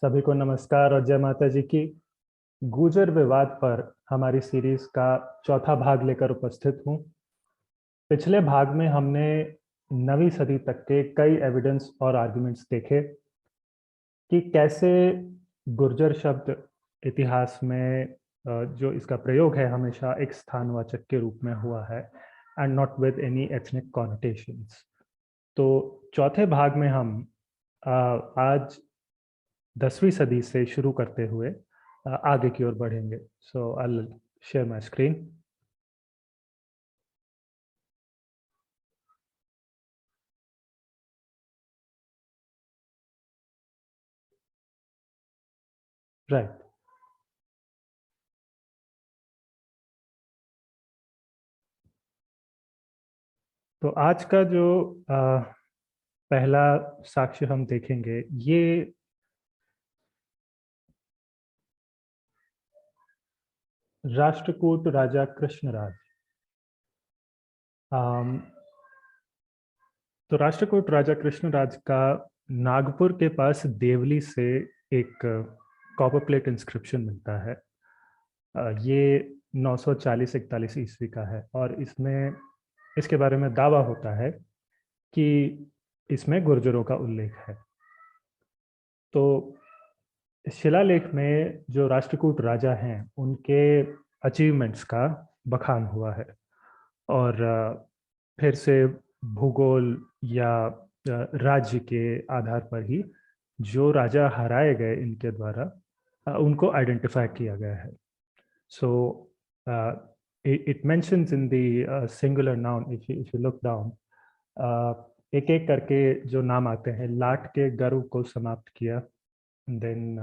सभी को नमस्कार और जय माता जी की। गुर्जर विवाद पर हमारी सीरीज का चौथा भाग लेकर उपस्थित हूँ। पिछले भाग में हमने 9वीं सदी तक के कई एविडेंस और आर्गुमेंट्स देखे कि कैसे गुर्जर शब्द इतिहास में जो इसका प्रयोग है हमेशा एक स्थानवाचक के रूप में हुआ है and not with any ethnic connotations. तो चौथे भाग में हम आज 10वीं सदी से शुरू करते हुए आगे की ओर बढ़ेंगे। So I share my screen. Right. तो आज का जो पहला साक्ष्य हम देखेंगे ये राष्ट्रकूट राजा कृष्णराज। अम, तो राष्ट्रकूट राजा कृष्णराज का नागपुर के पास देवली से एक कॉपर प्लेट इंस्क्रिप्शन मिलता है। ये 940-41 ईस्वी का है और इसमें इसके बारे में दावा होता है कि इसमें गुर्जरों का उल्लेख है। तो शिलालेख में जो राष्ट्रकूट राजा हैं उनके अचीवमेंट्स का बखान हुआ है और फिर से भूगोल या राज्य के आधार पर ही जो राजा हराए गए इनके द्वारा उनको आइडेंटिफाई किया गया है। So it mentions in the singular noun, if you look down, एक एक करके जो नाम आते हैं, लाट के गर्व को समाप्त किया। then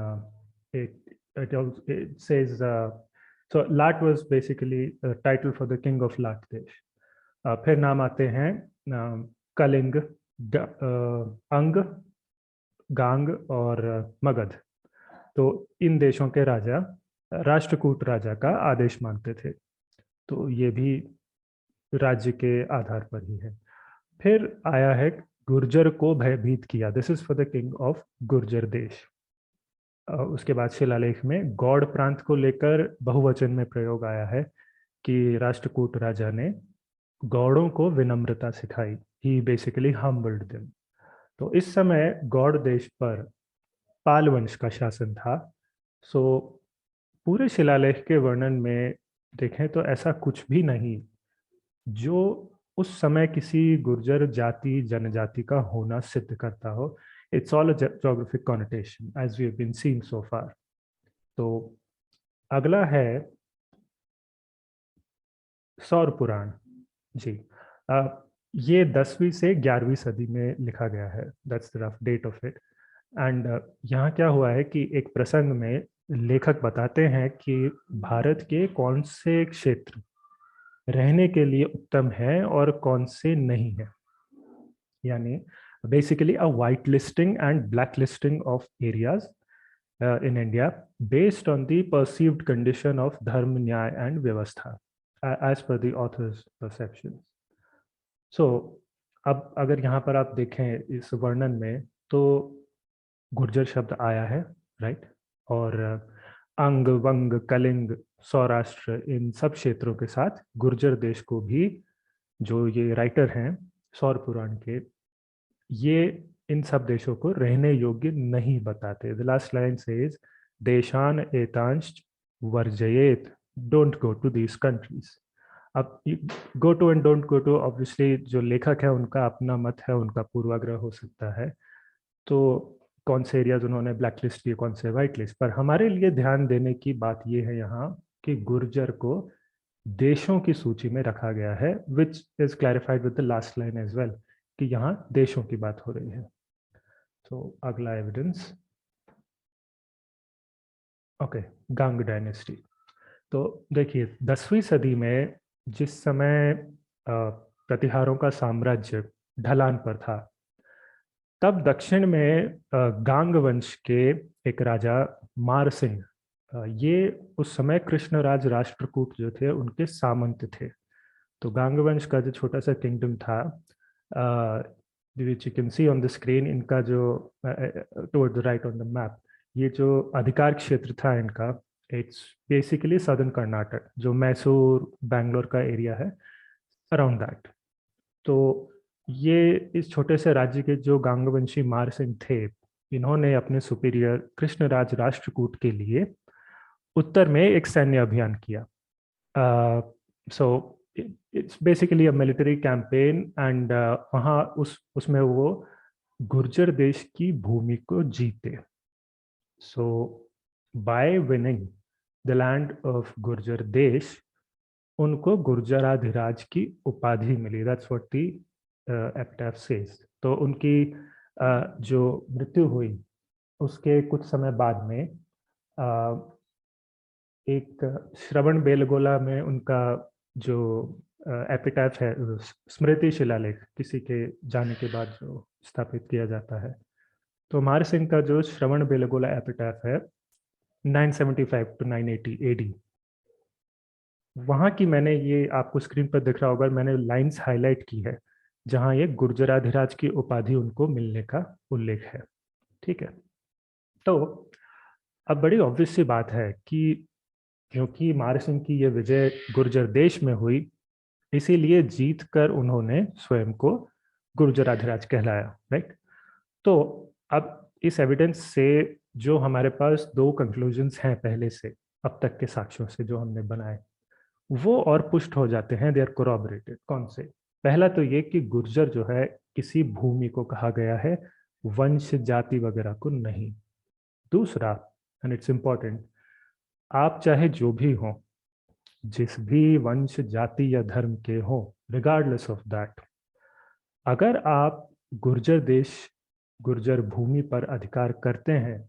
it says so Lat was basically a title for the king of Latdesh. फिर नाम आते हैं कलिंग, अंग, गांग और मगध। तो इन देशों के राजा राष्ट्रकूट राजा का आदेश मानते थे। तो ये भी राज्य के आधार पर ही है। फिर आया है गुर्जर को भयभीत किया, this is for the king of Gurjara देश। उसके बाद शिलालेख में गौड़ प्रांत को लेकर बहुवचन में प्रयोग आया है कि राष्ट्रकूट राजा ने गौड़ों को विनम्रता सिखाई, ही बेसिकली हम्बल्ड देम। तो इस समय गौड़ देश पर पाल वंश का शासन था। सो पूरे शिलालेख के वर्णन में देखें तो ऐसा कुछ भी नहीं जो उस समय किसी गुर्जर जाति जनजाति का होना सिद्ध करता हो। It's all a geographic connotation as we have been seeing so far. तो अगला है सौर पुराण। जी, ये 10वीं से 11वीं सदी में लिखा गया है, that's the rough date of it. And यहाँ क्या हुआ है कि एक प्रसंग में लेखक बताते हैं कि भारत के कौन से क्षेत्र रहने के लिए उत्तम है और कौन से नहीं है, यानी basically a white listing and black listing of areas in India based on the perceived condition of dharma, न्याय and व्यवस्था as per the author's perception. So अब अगर यहाँ पर आप देखें इस वर्णन में तो गुर्जर शब्द आया है, राइट। और अंग, वंग, कलिंग, सौराष्ट्र, इन सब क्षेत्रों के साथ गुर्जर देश को भी जो ये राइटर हैं सौर पुराण के, ये इन सब देशों को रहने योग्य नहीं बताते। द लास्ट लाइन सेज देशान एतांश वर्जयेत, don't go to these countries. अब go to and don't go to, obviously जो लेखक है उनका अपना मत है, उनका पूर्वाग्रह हो सकता है। तो कौन से एरियाज उन्होंने ब्लैक लिस्ट किए, कौन से वाइट लिस्ट, पर हमारे लिए ध्यान देने की बात यह है यहाँ कि गुर्जर को देशों की सूची में रखा गया है, which is clarified with the last line as well, कि यहाँ देशों की बात हो रही है। तो अगला एविडेंस, ओके, गांग डायनेस्टी। तो देखिए 10वीं सदी में जिस समय प्रतिहारों का साम्राज्य ढलान पर था, तब दक्षिण में गांग वंश के एक राजा मार सिंह, ये उस समय कृष्णराज राष्ट्रकूट जो थे उनके सामंत थे। तो गांग वंश का जो छोटा सा किंगडम था, which you can see on the screen, इनका जो toward the right on the map, ये जो अधिकार क्षेत्र था इनका, इट्स बेसिकली सदर्न कर्नाटक, जो मैसूर बैंगलोर का एरिया है, अराउंड दैट। तो ये इस छोटे से राज्य के जो गांगवंशी मार सिंह थे, इन्होंने अपने सुपीरियर कृष्णराज राष्ट्रकूट के लिए उत्तर में एक सैन्य अभियान किया। So it's basically a military campaign, and वहाँ उसमें वो गुर्जर देश की भूमि को जीते। So by winning the land of Gurjara desh, उनको गुर्जराधिराज की उपाधि मिली। That's what the epitaph says. तो उनकी जो मृत्यु हुई उसके कुछ समय बाद में एक श्रवण बेलगोला में उनका जो एपिटाफ है, स्मृति शिलालेख, किसी के जाने के बाद जो स्थापित किया जाता है, तो मार सिंह का जो श्रवण बेलगोला एपिटाफ है 975 टू 980 एडी, वहाँ की मैंने, ये आपको स्क्रीन पर दिख रहा होगा, मैंने लाइंस हाईलाइट की है जहाँ ये गुर्जराधिराज की उपाधि उनको मिलने का उल्लेख है। ठीक है। तो अब बड़ी ऑब्वियस सी बात है कि क्योंकि मार सिंह की ये विजय गुर्जर देश में हुई, इसीलिए जीत कर उन्होंने स्वयं को गुर्जराधिराज कहलाया, राइट। तो अब इस एविडेंस से जो हमारे पास दो कंक्लूजन्स हैं पहले से, अब तक के साक्ष्यों से जो हमने बनाए, वो और पुष्ट हो जाते हैं, दे आर कोरॉबरेटेड। कौन से? पहला तो ये कि गुर्जर जो है किसी भूमि को कहा गया है, वंश जाति वगैरह को नहीं। दूसरा, एंड इट्स इंपॉर्टेंट, आप चाहे जो भी हो, जिस भी वंश जाति या धर्म के हो, रिगार्डलेस ऑफ दैट, अगर आप गुर्जर देश, गुर्जर भूमि पर अधिकार करते हैं,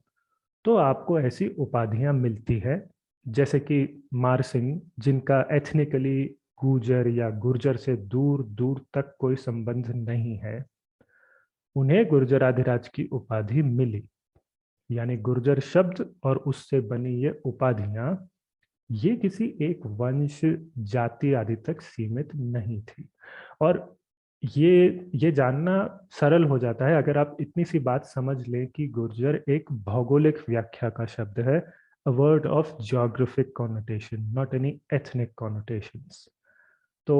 तो आपको ऐसी उपाधियां मिलती है जैसे कि मार सिंह, जिनका एथनिकली गुर्जर या गुर्जर से दूर दूर तक कोई संबंध नहीं है, उन्हें गुर्जराधिराज की उपाधि मिली। यानी गुर्जर शब्द और उससे बनी ये उपाधियां, ये किसी एक वंश जाति आदि तक सीमित नहीं थी। और ये जानना सरल हो जाता है अगर आप इतनी सी बात समझ लें कि गुर्जर एक भौगोलिक व्याख्या का शब्द है, a word of geographic connotation, not any ethnic connotations. तो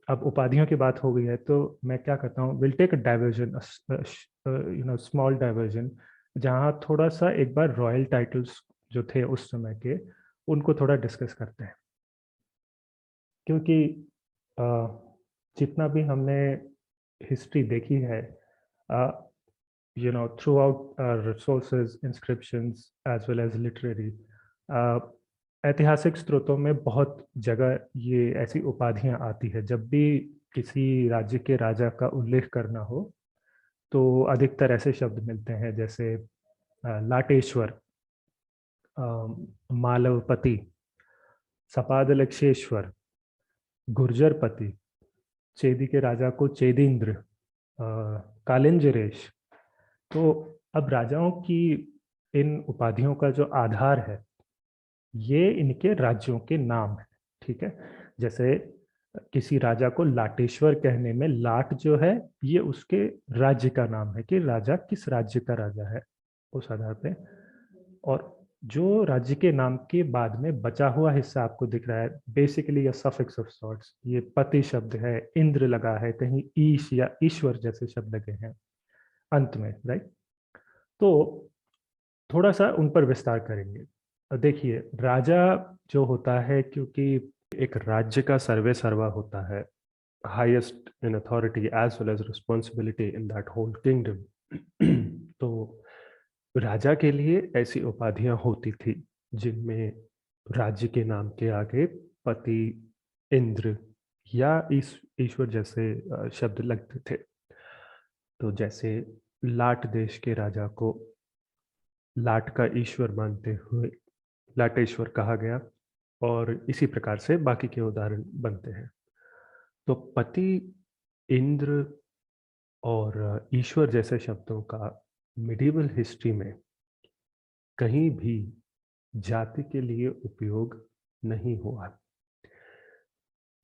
अब उपाधियों की बात हो गई है, तो मैं क्या करता हूँ, will take a diversion, small diversion, जहाँ थोड़ा सा एक बार रॉयल टाइटल्स जो थे उस समय के, उनको थोड़ा डिस्कस करते हैं। क्योंकि जितना भी हमने हिस्ट्री देखी है, throughout resources, inscriptions as well as literary, ऐतिहासिक स्रोतों में बहुत जगह ये ऐसी उपाधियां आती है। जब भी किसी राज्य के राजा का उल्लेख करना हो, तो अधिकतर ऐसे शब्द मिलते हैं जैसे लाटेश्वर, मालवपति, सपादलक्षेश्वर, गुर्जरपति, चेदी के राजा को चेदींद्र, कालिंजरेश। तो अब राजाओं की इन उपाधियों का जो आधार है, ये इनके राज्यों के नाम है। ठीक है। जैसे किसी राजा को लाटेश्वर कहने में, लाट जो है ये उसके राज्य का नाम है कि राजा किस राज्य का राजा है, उस आधार पे। और जो राज्य के नाम के बाद में बचा हुआ हिस्सा आपको दिख रहा है, बेसिकली सफिक्स ऑफ सॉर्ट्स, ये पति शब्द है, इंद्र लगा है, कहीं ईश या ईश्वर जैसे शब्द लगे हैं अंत में, राइट। तो थोड़ा सा उन पर विस्तार करेंगे। देखिए, राजा जो होता है, क्योंकि एक राज्य का सर्वे सर्वा होता है, highest in authority as well as responsibility in that whole kingdom. तो राजा के लिए ऐसी उपाधियां होती थी जिनमें राज्य के नाम के आगे पति, इंद्र या ईश्वर जैसे शब्द लगते थे। तो जैसे लाट देश के राजा को लाट का ईश्वर मानते हुए लाटेश्वर कहा गया, और इसी प्रकार से बाकी के उदाहरण बनते हैं। तो पति, इंद्र और ईश्वर जैसे शब्दों का मिडिवल हिस्ट्री में कहीं भी जाति के लिए उपयोग नहीं हुआ।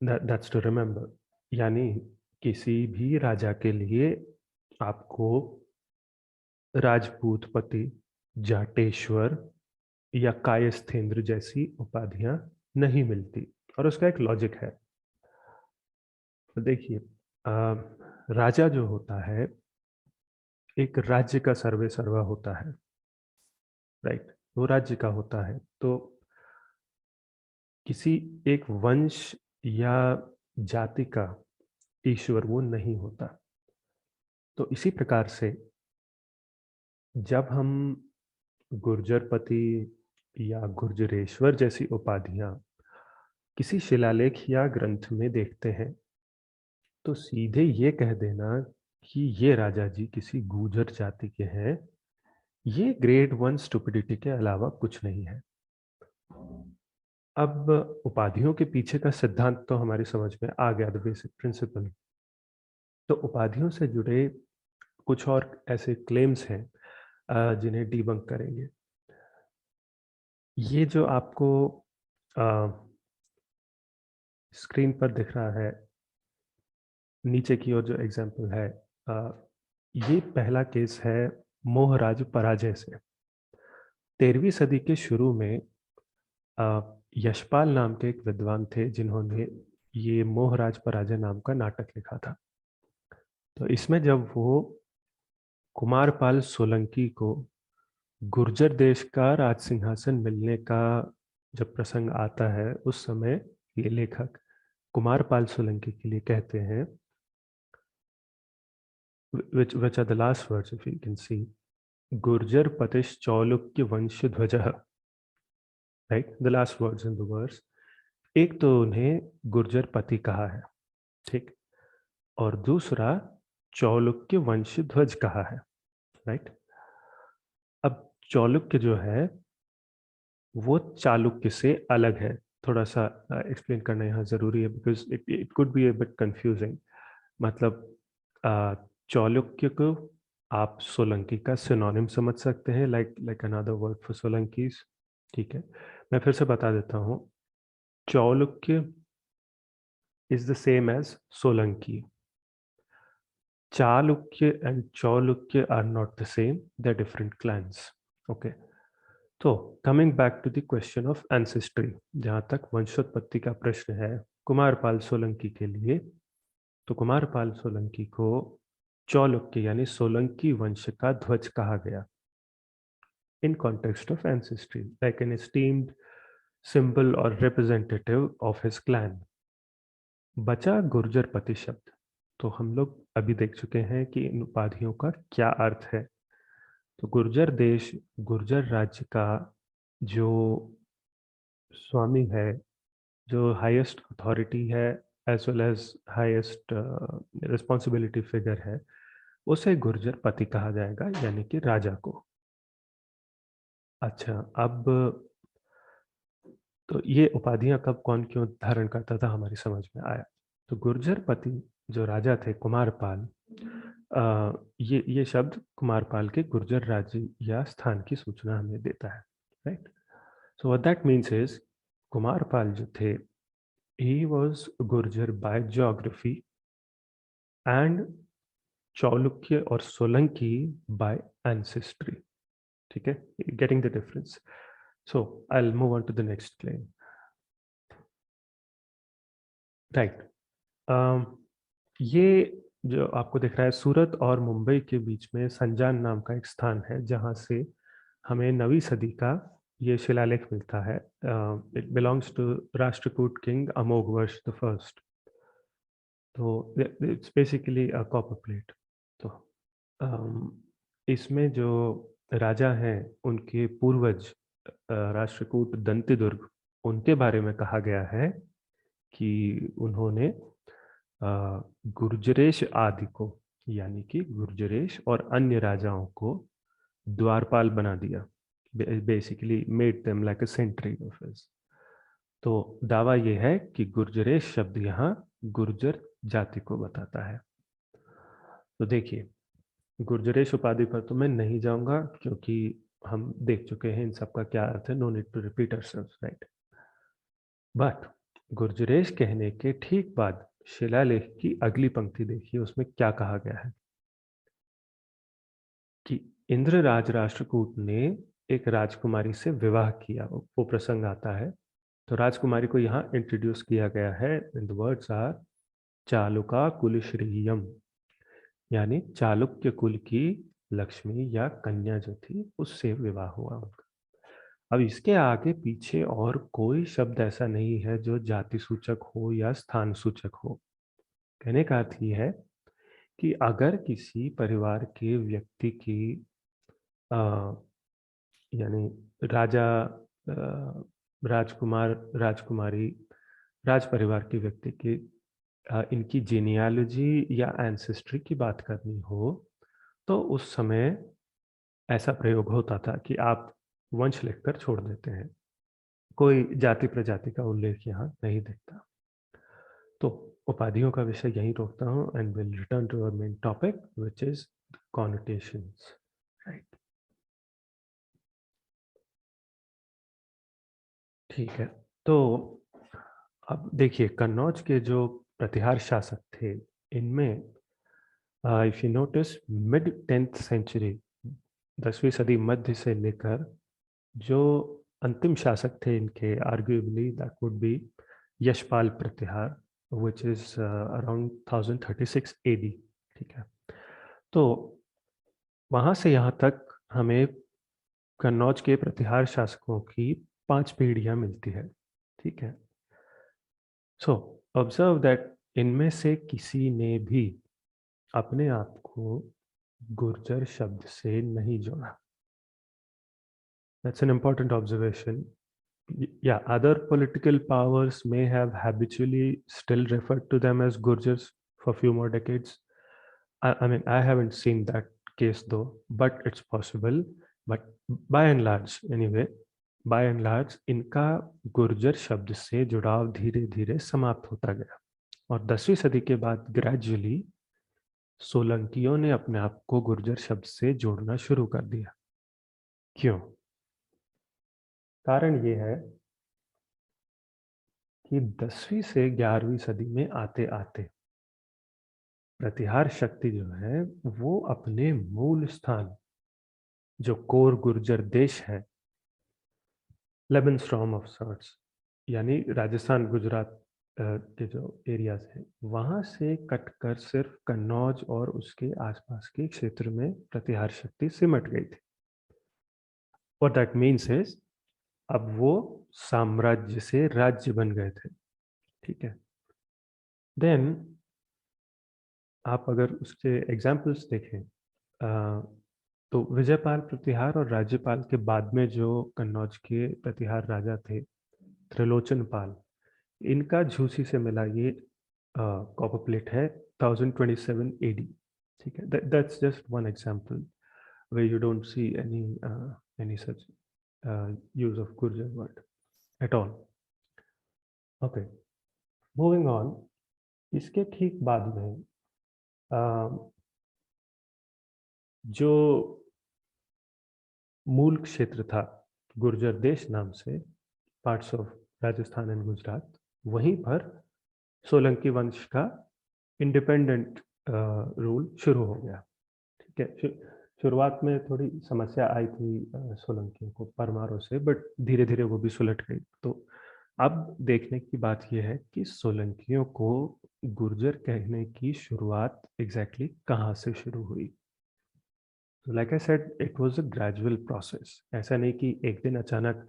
That's to remember. यानी किसी भी राजा के लिए आपको राजपूत पति जाटेश्वर या कायस्थेंद्र जैसी उपाधियां नहीं मिलती। और उसका एक लॉजिक है। तो देखिए, राजा जो होता है एक राज्य का सर्वे सर्वा होता है, राइट। वो राज्य का होता है, तो किसी एक वंश या जाति का ईश्वर वो नहीं होता। तो इसी प्रकार से जब हम गुर्जरपति या गुर्जरेश्वर जैसी उपाधियां किसी शिलालेख या ग्रंथ में देखते हैं, तो सीधे ये कह देना कि ये राजा जी किसी गुर्जर जाति के हैं, ये ग्रेड 1 स्टुपिडिटी के अलावा कुछ नहीं है। अब उपाधियों के पीछे का सिद्धांत तो हमारी समझ में आ गया, द बेसिक प्रिंसिपल। तो उपाधियों से जुड़े कुछ और ऐसे क्लेम्स हैं जिन्हें डीबंक करेंगे। ये जो आपको स्क्रीन पर दिख रहा है, नीचे की ओर जो एग्जाम्पल है, ये पहला केस है मोहराज पराजय से। 13वीं सदी के शुरू में यशपाल नाम के एक विद्वान थे जिन्होंने ये मोहराज पराजय नाम का नाटक लिखा था। तो इसमें जब वो कुमारपाल सोलंकी को गुर्जर देश का राज सिंहासन मिलने का जब प्रसंग आता है, उस समय ये लेखक कुमारपाल सोलंकी के लिए कहते हैं, which are the last words if you can see, Gurjar पतिश चौलुक्य वंश ध्वजः, right, the last words in the verse. एक तो उन्हें गुर्जर पति कहा है, ठीक, और दूसरा चौलुक्य वंश ध्वज कहा है, राइट। अब चालुक्य जो है वो चालुक्य से अलग है। थोड़ा सा एक्सप्लेन करना यहाँ जरूरी है, because it could be a bit confusing. मतलब चालुक्य को आप सोलंकी का सिनोनिम समझ सकते हैं, like another word for Solankis, ठीक है। मैं फिर से बता देता हूँ, Chalukya is the same as Solanki. Chalukya and Chalukya are not the same, they're different clans. Okay. तो coming back to the question of ancestry, जहाँ तक वंशोत्पत्ति का प्रश्न है कुमारपाल सोलंकी के लिए, तो कुमारपाल सोलंकी को चालुक्य यानी सोलंकी वंश का ध्वज कहा गया in context of ancestry, like an esteemed symbol और रिप्रेजेंटेटिव ऑफ हिज क्लैन। बचा गुर्जरपति शब्द। तो हम लोग अभी देख चुके हैं कि इन उपाधियों का क्या अर्थ है। तो गुर्जर देश, गुर्जर राज्य का जो स्वामी है, जो हाईएस्ट अथॉरिटी है as well as highest responsibility figure है, उसे गुर्जर पति कहा जाएगा, यानी कि राजा को। अच्छा, अब तो ये उपाधियां कब कौन क्यों धारण करता था हमारी समझ में आया। तो गुर्जर पति जो राजा थे कुमारपाल, ये शब्द कुमारपाल के गुर्जर राज्य या स्थान की सूचना हमें देता है, right. So what that means is, Kumarpal जो थे, he was Gurjar by geography and Chalukya और सोलंकी by ancestry, ठीक है, getting the difference. So I'll move on to the next claim. Right. ये जो आपको दिख रहा है, सूरत और मुंबई के बीच में संजान नाम का एक स्थान है जहाँ से हमें 9वीं सदी का ये शिलालेख मिलता है। It belongs to Rashtrakuta king Amoghavarsha the first. तो it's basically a copper plate. तो इसमें जो राजा हैं उनके पूर्वज राष्ट्रकूट दंतिदुर्ग, उनके बारे में कहा गया है कि उन्होंने गुर्जरेश आदि को, यानी कि गुर्जरेश और अन्य राजाओं को द्वारपाल बना दिया, basically made them like a sentry office. तो दावा यह है कि गुर्जरेश शब्द यहाँ गुर्जर जाति को बताता है। तो देखिए, गुर्जरेश उपाधि पर तो मैं नहीं जाऊंगा क्योंकि हम देख चुके हैं इन सब का क्या अर्थ है, no need to repeat ourselves, right. But गुर्जरेश कहने के ठीक बाद शिलालेख की अगली पंक्ति देखिए, उसमें क्या कहा गया है कि इंद्रराज राष्ट्रकूट ने एक राजकुमारी से विवाह किया, वो प्रसंग आता है। तो राजकुमारी को यहाँ इंट्रोड्यूस किया गया है, in the words are Chalukya कुल श्रीयम, यानी चालुक्य कुल की लक्ष्मी या कन्या जो थी उससे विवाह हुआ उनका। अब इसके आगे पीछे और कोई शब्द ऐसा नहीं है जो जाति सूचक हो या स्थान सूचक हो। कहने का अर्थ ये है कि अगर किसी परिवार के व्यक्ति की यानी राजा, राजकुमार, राजकुमारी, राज परिवार के व्यक्ति की इनकी जीनियालॉजी या एंसेस्ट्री की बात करनी हो, तो उस समय ऐसा प्रयोग होता था कि आप वंश लिखकर छोड़ देते हैं। कोई जाति प्रजाति का उल्लेख यहाँ नहीं दिखता। तो उपाधियों का विषय यहीं रोकता हूँ and will return to our main topic which is connotations, right. ठीक है, तो अब देखिए कन्नौज के जो प्रतिहार शासक थे, इनमें if you notice mid 10th century, 10वीं सदी मध्य से लेकर जो अंतिम शासक थे इनके, arguably that would be Yashpal Pratihara which is around 1036 AD. ठीक है, तो वहां से यहाँ तक हमें कन्नौज के प्रतिहार शासकों की 5 पीढ़ियां मिलती है। ठीक है, सो ऑब्जर्व दैट इनमें से किसी ने भी अपने आप को गुर्जर शब्द से नहीं जोड़ा। That's an important observation. Yeah, other political powers may have habitually still referred to them as Gurjars for a few more decades. I mean, I haven't seen that case though, but it's possible. But by and large, anyway, by and large, इनका गुर्जर शब्द से जुड़ाव धीरे धीरे समाप्त होता गया और 10वीं सदी के बाद ग्रेजुअली सोलंकियों ने अपने आप को गुर्जर शब्द से जोड़ना शुरू कर दिया। क्यों? कारण ये है कि 10वीं से 11वीं सदी में आते आते प्रतिहार शक्ति जो है वो अपने मूल स्थान, जो कोर गुर्जर देश है, लेबनस्ट्रॉम ऑफ सॉर्ट्स, यानी राजस्थान गुजरात के जो एरियाज हैं, वहां से कटकर सिर्फ कन्नौज और उसके आसपास के क्षेत्र में प्रतिहार शक्ति सिमट गई थी। व्हाट दैट मीन्स इज अब वो साम्राज्य से राज्य बन गए थे। ठीक है, देन आप अगर उसके एग्जाम्पल्स देखें, तो विजयपाल प्रतिहार और राज्यपाल के बाद में जो कन्नौज के प्रतिहार राजा थे, त्रिलोचन पाल, इनका झूसी से मिला ये कॉपर प्लेट है 1027 एडी। ठीक है, that's just one example where you don't see any such use of Gurjar word at all. Okay, moving on. इसके ठीक बाद में जो मूल क्षेत्र था गुर्जर देश नाम से, parts of Rajasthan and Gujarat, वहीं पर सोलंकी वंश का इंडिपेंडेंट रूल शुरू हो गया। ठीक है, शुरुआत में थोड़ी समस्या आई थी सोलंकियों को परमारों से, बट धीरे धीरे वो भी सुलट गई। तो अब देखने की बात यह है कि सोलंकियों को गुर्जर कहने की शुरुआत एग्जैक्टली कहाँ से शुरू हुई। तो like I said, it was a gradual process. ऐसा नहीं कि एक दिन अचानक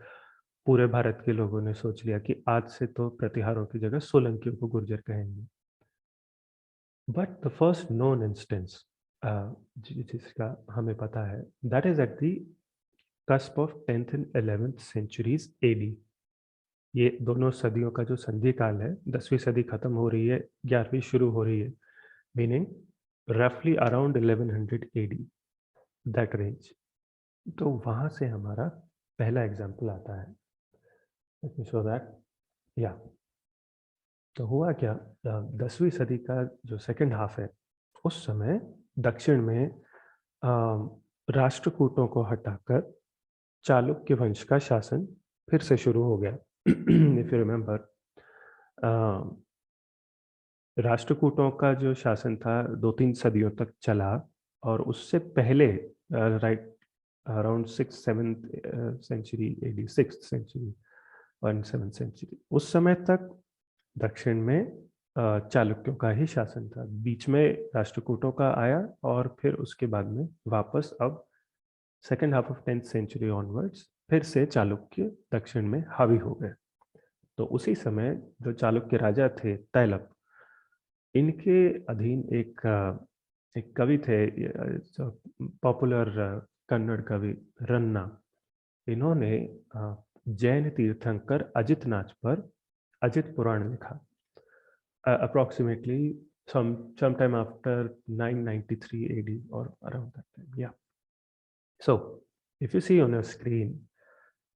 पूरे भारत के लोगों ने सोच लिया कि आज से तो प्रतिहारों की जगह सोलंकियों को गुर्जर कहेंगे। But the first known instance जिसका हमें पता है, that is at the cusp of 10th and 11th centuries AD. ये दोनों सदियों का जो संधि काल है, 10वीं सदी खत्म हो रही है, 11वीं शुरू हो रही है, मीनिंग रफली अराउंड 1100 एडी, दैट रेंज। तो वहां से हमारा पहला एग्जाम्पल आता है। Let me show that. या तो हुआ क्या, 10वीं सदी का जो सेकंड हाफ है, उस समय दक्षिण में राष्ट्रकूटों को हटाकर चालुक्य वंश का शासन फिर से शुरू हो गया। इफ यू रिमेम्बर, राष्ट्रकूटों का जो शासन था 2-3 सदियों तक चला, और उससे पहले right around 6th 7th century AD, 6th century और 7th century। उस समय तक दक्षिण में चालुक्यों का ही शासन था। बीच में राष्ट्रकूटों का आया और फिर उसके बाद में वापस अब second half of 10th century onwards फिर से चालुक्य दक्षिण में हावी हो गए। तो उसी समय जो चालुक्य राजा थे तैलप, इनके अधीन एक कवि थे, पॉपुलर कन्नड़ कवि रन्ना। इन्होंने जैन तीर्थंकर अजितनाथ पर अजित पुराण लिखा, approximately sometime after 993 AD or around that time. Yeah. So if you see on your screen,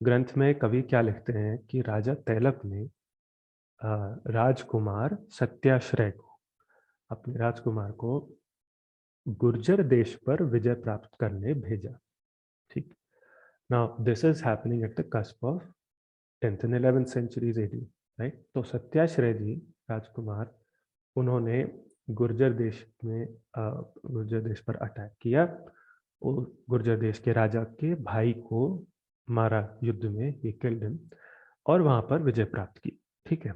ग्रंथ में कवि क्या लिखते हैं कि राजा तैलप ने राजकुमार सत्याश्रय को, अपने राजकुमार को गुर्जर देश पर विजय प्राप्त करने भेजा। ठीक। Now this is happening at the cusp of 10th and 11th centuries AD, right. तो सत्याश्रय जी राजकुमार, उन्होंने गुर्जर देश में गुर्जर देश पर अटैक किया और गुर्जर देश के राजा के भाई को मारा युद्ध में, ये किल्ड हिम, और वहां पर विजय प्राप्त की। ठीक है।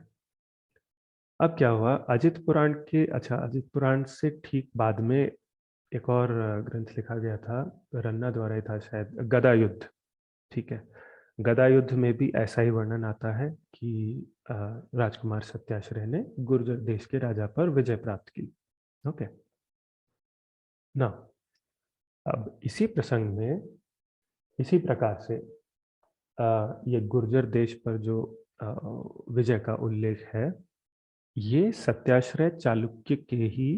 अब क्या हुआ, अजित पुराण के, अच्छा अजित पुराण से ठीक बाद में एक और ग्रंथ लिखा गया था, रन्ना द्वारा ही था शायद, गदा युद्ध। ठीक है। गदा युद्ध में भी ऐसा ही वर्णन आता है कि राजकुमार सत्याश्रय ने गुर्जर देश के राजा पर विजय प्राप्त की। ओके ना, अब इसी प्रसंग में इसी प्रकार से ये गुर्जर देश पर जो विजय का उल्लेख है, ये सत्याश्रय चालुक्य के ही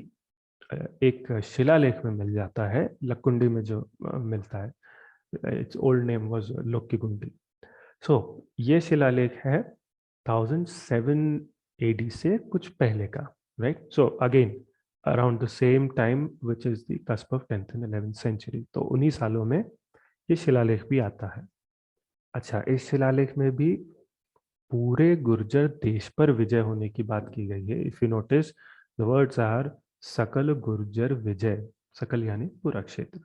एक शिलालेख में मिल जाता है, लक्कुंडी में जो मिलता है। It's old name was Lokkigundi. So ये शिलालेख है 1007 AD से कुछ पहले का, राइट। So again around the same time which is the cusp of 10th and 11th century। तो उन्हीं सालों में ये शिलालेख भी आता है। अच्छा, इस शिलालेख में भी पूरे गुर्जर देश पर विजय होने की बात की गई है। If you notice the words are सकल गुर्जर विजय, सकल यानी पूरा क्षेत्र।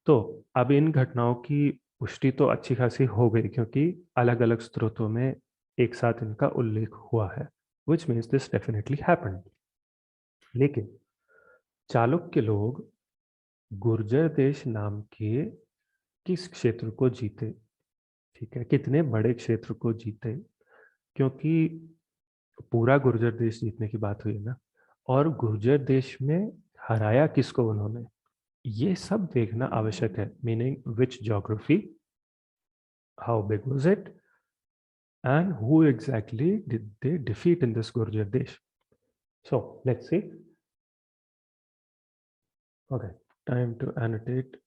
तो अब इन घटनाओं की पुष्टि तो अच्छी खासी हो गई, क्योंकि अलग अलग स्रोतों में एक साथ इनका उल्लेख हुआ है, which means this definitely happened. लेकिन चालुक्य लोग गुर्जर देश नाम के किस क्षेत्र को जीते, ठीक है, कितने बड़े क्षेत्र को जीते, क्योंकि पूरा गुर्जर देश जीतने की बात हुई है ना, और गुर्जर देश में हराया किसको उन्होंने, ये सब देखना आवश्यक है। Meaning which geography, how big was it, and who exactly did they defeat in this Gurjar Desh. So let's see. Okay, time to annotate.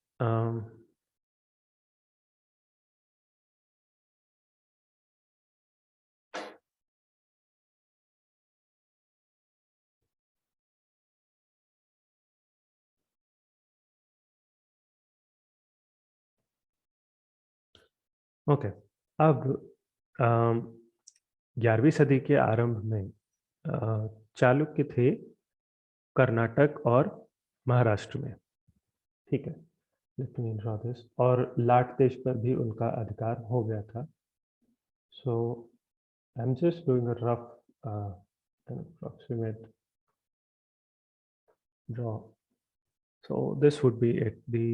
Okay, अब 11वीं सदी के आरंभ में चालुक्य थे कर्नाटक और महाराष्ट्र में। ठीक है, लेट मी ड्रॉ दिस। और लाट देश पर भी उनका अधिकार हो गया था। So I am just doing a rough approximate draw. So this would be at the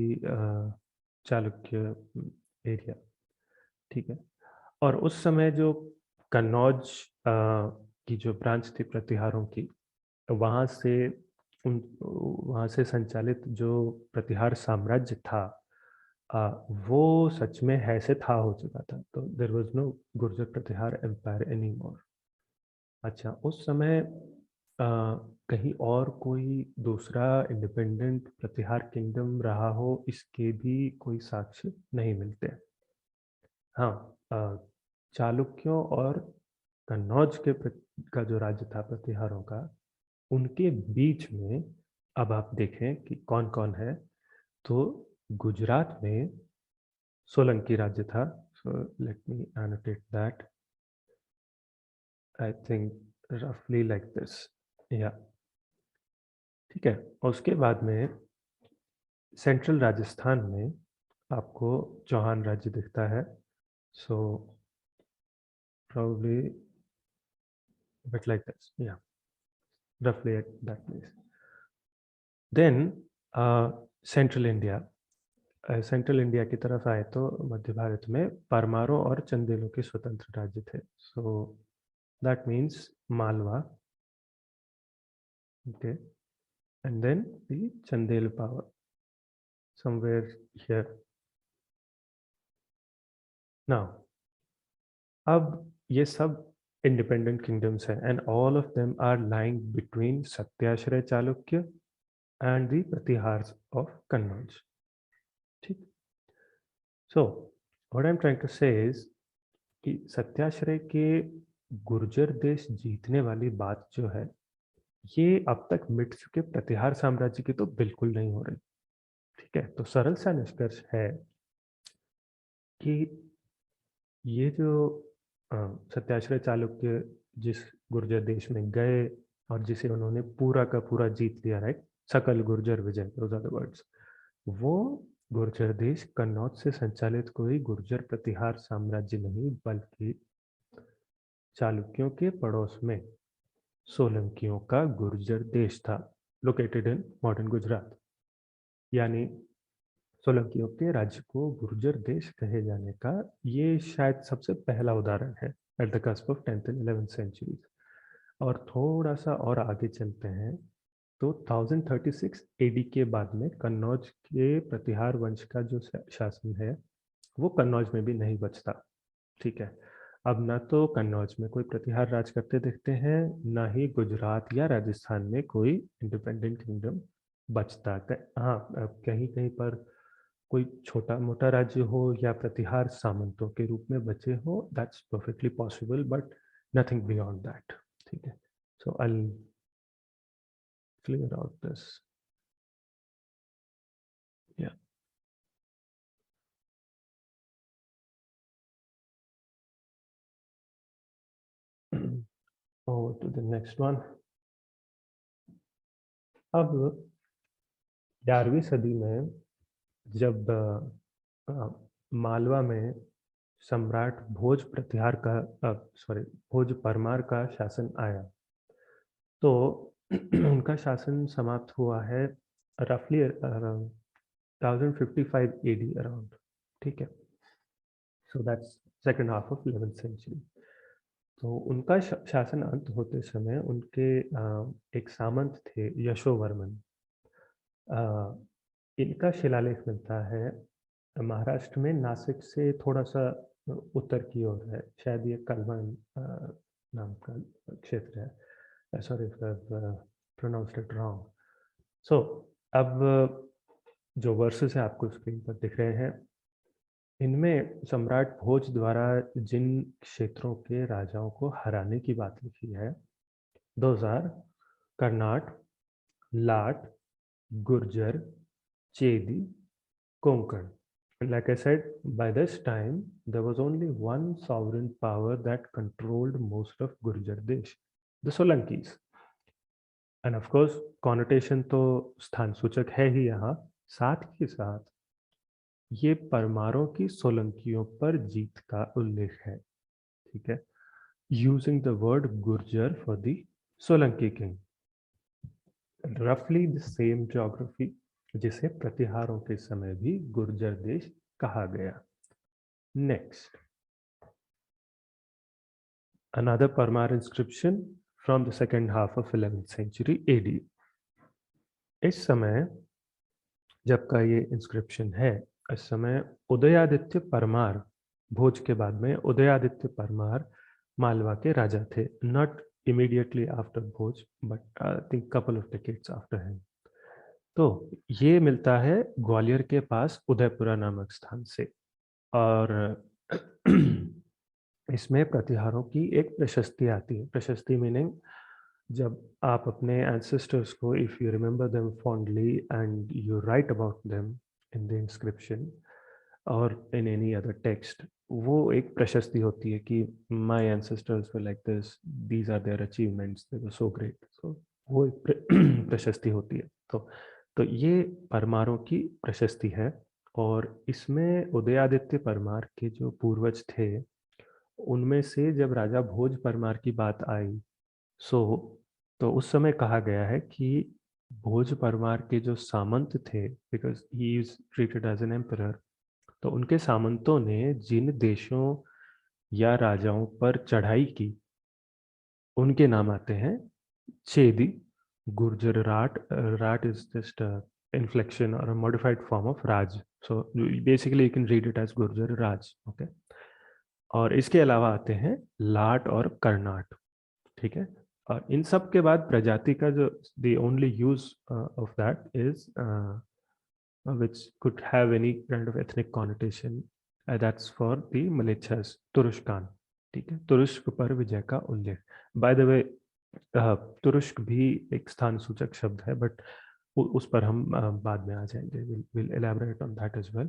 Chalukya area. ठीक है। और उस समय जो कन्नौज की जो ब्रांच थी प्रतिहारों की, वहाँ से संचालित जो प्रतिहार साम्राज्य था, वो सच में है से था हो चुका था। तो there was no Gurjar Pratihara empire any more. अच्छा, उस समय कहीं और कोई दूसरा इंडिपेंडेंट प्रतिहार किंगडम रहा हो, इसके भी कोई साक्ष्य नहीं मिलते। हाँ, चालुक्यों और कन्नौज का जो राज्य था प्रतिहारों का, उनके बीच में अब आप देखें कि कौन कौन है। तो गुजरात में सोलंकी राज्य था। So let me annotate that, I think रफली लाइक दिस, या ठीक है। और उसके बाद में सेंट्रल राजस्थान में आपको चौहान राज्य दिखता है, सो probably a bit like this, yeah, roughly at that place. Then central India की तरफ आए तो मध्य भारत में परमारों और चंदेलों के स्वतंत्र राज्य थे, so that means Malwa, okay, and then the Chandel power somewhere here. Now, अब ये सब independent kingdoms हैं, and all of them are lying between Satyashraya Chalukya and the Pratihars of Kannauj. ठीक. So, what I'm trying to say is कि सत्याश्रय के गुर्जर देश जीतने वाली बात जो है, ये अब तक मिट चुके प्रतिहार साम्राज्य की तो बिल्कुल नहीं हो रही. ठीक है, तो सरल सा निष्कर्ष है कि ये जो सत्याश्रय चालुक्य जिस गुर्जर देश में गए और जिसे उन्होंने पूरा का पूरा जीत लिया, राइट, सकल गुर्जर विजय, दोज आर द वर्ड्स, वो गुर्जर देश कन्नौज से संचालित कोई गुर्जर प्रतिहार साम्राज्य नहीं, बल्कि चालुक्यों के पड़ोस में सोलंकियों का गुर्जर देश था, लोकेटेड इन मॉडर्न गुजरात. यानी सोलंकियों के राज्य को गुर्जर देश कहे जाने का ये शायद सबसे पहला उदाहरण है eight the cusp of 10th and 11th centuries. और थोड़ा सा और आगे चलते हैं तो 1036 AD के बाद में कन्नौज के प्रतिहार वंश का जो शासन है वो कन्नौज में भी नहीं बचता. ठीक है, अब ना तो कन्नौज में कोई प्रतिहार राज करते दिखते हैं, ना ही गुजरात या राजस्थान में कोई इंडिपेंडेंट किंगडम बचता. हाँ, कहीं कहीं पर कोई छोटा मोटा राज्य हो या प्रतिहार सामंतों के रूप में बचे हो, that's perfectly possible, but nothing beyond that. ठीक है, so I will clear out this. या over to the next one. अब 11वीं सदी में जब मालवा में सम्राट भोज प्रतिहार का भोज परमार का शासन आया, तो उनका शासन समाप्त हुआ है रफली 1055 AD अराउंड. ठीक है, so that's second half of 11th century. तो उनका शासन अंत होते समय उनके एक सामंत थे यशोवर्मन. इनका शिलालेख मिलता है महाराष्ट्र में नासिक से थोड़ा सा उत्तर की ओर है, शायद ये कलवन नाम का क्षेत्र है. Sorry if I pronounced it wrong. So अब जो वर्सेस है आपको स्क्रीन पर दिख रहे हैं, इनमें सम्राट भोज द्वारा जिन क्षेत्रों के राजाओं को हराने की बात लिखी है, those are Karnat, Lat, Gurjar, Chedi, Konkan. Like I said, by this time there was only one sovereign power that controlled most of Gurjar Desh, the Solankis. And of course connotation तो स्थान सूचक है ही यहाँ, साथ ही साथ ये परमारों की सोलंकियों पर जीत का उल्लेख है. ठीक है, using the word Gurjar for the Solanki king, रफली द सेम ज्योग्राफी जिसे प्रतिहारों के समय भी गुर्जर देश कहा गया. Next, another Parmar inscription from the second half of 11th century AD. इस समय जब का ये इंस्क्रिप्शन है, इस समय उदयादित्य परमार, भोज के बाद में उदयादित्य परमार मालवा के राजा थे. Not immediately after Bhoj, but I think couple of decades after him. तो ये मिलता है ग्वालियर के पास उदयपुरा नामक स्थान से, और इसमें प्रतिहारों की एक प्रशस्ति आती है. प्रशस्ति मीनिंग जब आप अपने एंसेस्टर्स को, if you remember them fondly and you right about them in the inscription और इन एनी अदर टेक्स्ट, वो एक प्रशस्ति होती है कि my ancestors were like this, these are their achievements, they were so great. So वो एक प्रशस्ति होती है. तो तो ये परमारों की प्रशस्ति है और इसमें उदयादित्य परमार के जो पूर्वज थे उनमें से जब राजा भोज परमार की बात आई सो तो उस समय कहा गया है कि भोज परमार के जो सामंत थे, because he is treated as an emperor, तो उनके सामंतों ने जिन देशों या राजाओं पर चढ़ाई की उनके नाम आते हैं Chedi, Gurjar Rat. Rat is just a inflection or a modified form of Raj. So basically you can read it as Gurjar Raj. Okay. और इसके अलावा आते हैं लाट और कर्नाट. ठीक है. और इन सब के बाद प्रजाति का जो the only use of that is which could have any kind of ethnic connotation, that's for the Malechas, तुरुष्कान. ठीक है. तुरुष्क पर विजय का उल्लेख. बाय द वे तुरुष्क भी एक स्थान सूचक शब्द है, बट उस पर हम बाद में आ जाएंगे. we'll elaborate on that as well.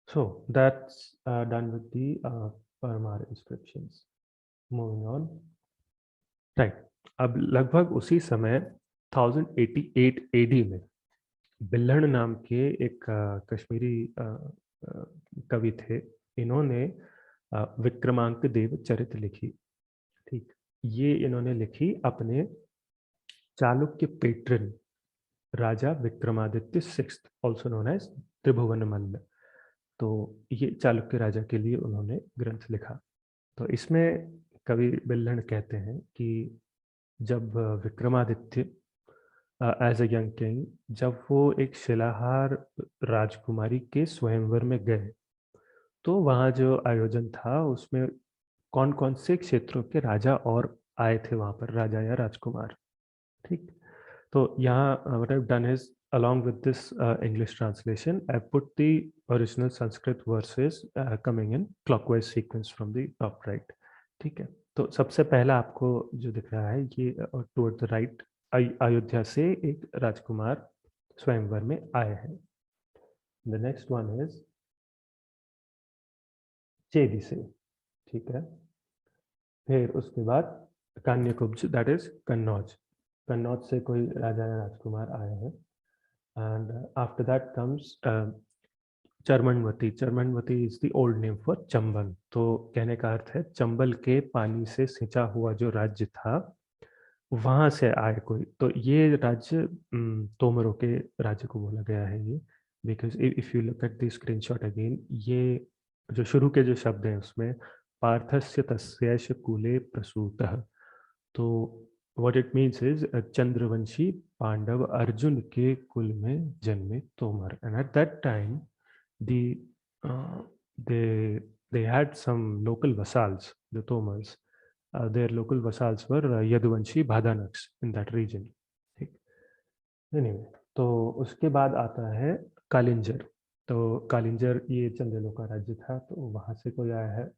So that's done with the Parmar inscriptions. Moving on. Right. अब लगभग उसी समय 1088 AD में बिल्हण नाम के एक कश्मीरी कवि थे. इन्होंने विक्रमांक देव चरित लिखी. ठीक. ये इन्होंने लिखी अपने चालुक्य पेट्रन राजा Vikramaditya sixth, also known as Tribhuvana Malla. तो ये चालुक्य राजा के लिए उन्होंने ग्रंथ लिखा. तो इसमें कवि बिल्हण कहते हैं कि जब Vikramaditya as a young king, जब वो एक शिलाहार राजकुमारी के स्वयंवर में गए तो वहाँ जो आयोजन था उसमें कौन कौन से क्षेत्रों के राजा और आए थे वहाँ पर, राजा या राजकुमार. ठीक. तो यहाँ what I've done is along with this English translation I've put the original Sanskrit verses coming in clockwise sequence from the top right. ठीक है. तो सबसे पहला आपको जो दिख रहा है ये टुवर्ड द राइट अयोध्या से एक राजकुमार स्वयंवर में आए हैं. The next one is Chedi से. ठीक है. फिर उसके बाद कान्यकुब्ज, दैट इज कन्नौज. कन्नौज से कोई राजा या राजकुमार आए हैं. And after that comes Charmanvati. Charmanvati is the old name for Chambal. तो कहने का अर्थ है चंबल के पानी से सिंचा हुआ जो राज्य था वहां से आए कोई. तो ये राज्य तोमरों के राज्य को बोला गया है ये, because if you look at the screenshot again, ये जो शुरू के जो शब्द हैं उसमें पार्थस्य तस्यैष कुले प्रसूतः. तो व्हाट इट मीन्स इज चंद्रवंशी पांडव अर्जुन के कुल में जन्मे Tomar. And at that time the they had some local vassals, the Tomars. Their local vassals were Yaduvanshi Bhadanaks in that region. ठीक. Anyway, तो उसके बाद आता है कालिंजर. तो कालिंजर ये चंदेलों का राज्य था, तो वहां से कोई आया है.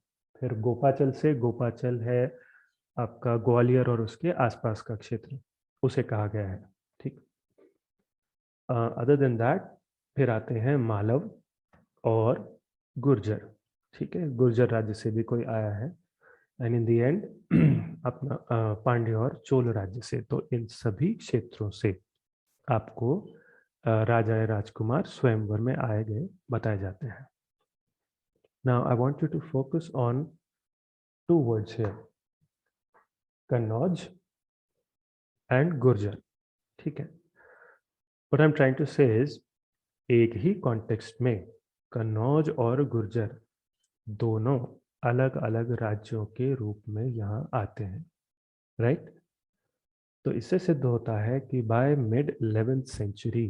फिर गोपाचल से, गोपाचल है आपका ग्वालियर और उसके आसपास का क्षेत्र, उसे कहा गया है. ठीक. अदर देन दैट फिर आते हैं मालव और गुर्जर. ठीक है. गुर्जर राज्य से भी कोई आया है. एंड इन द एंड अपना पांड्य और चोल राज्य से. तो इन सभी क्षेत्रों से आपको राजा या राजकुमार स्वयंवर में आए गए बताए जाते हैं. Now I want you to focus on two words here, Kannauj and Gurjar. ठीक है. What I am trying to say is, एक ही कॉन्टेक्स्ट में कन्नौज और गुर्जर दोनों अलग अलग राज्यों के रूप में यहाँ आते हैं. राइट. तो इससे सिद्ध होता है कि by mid 11th century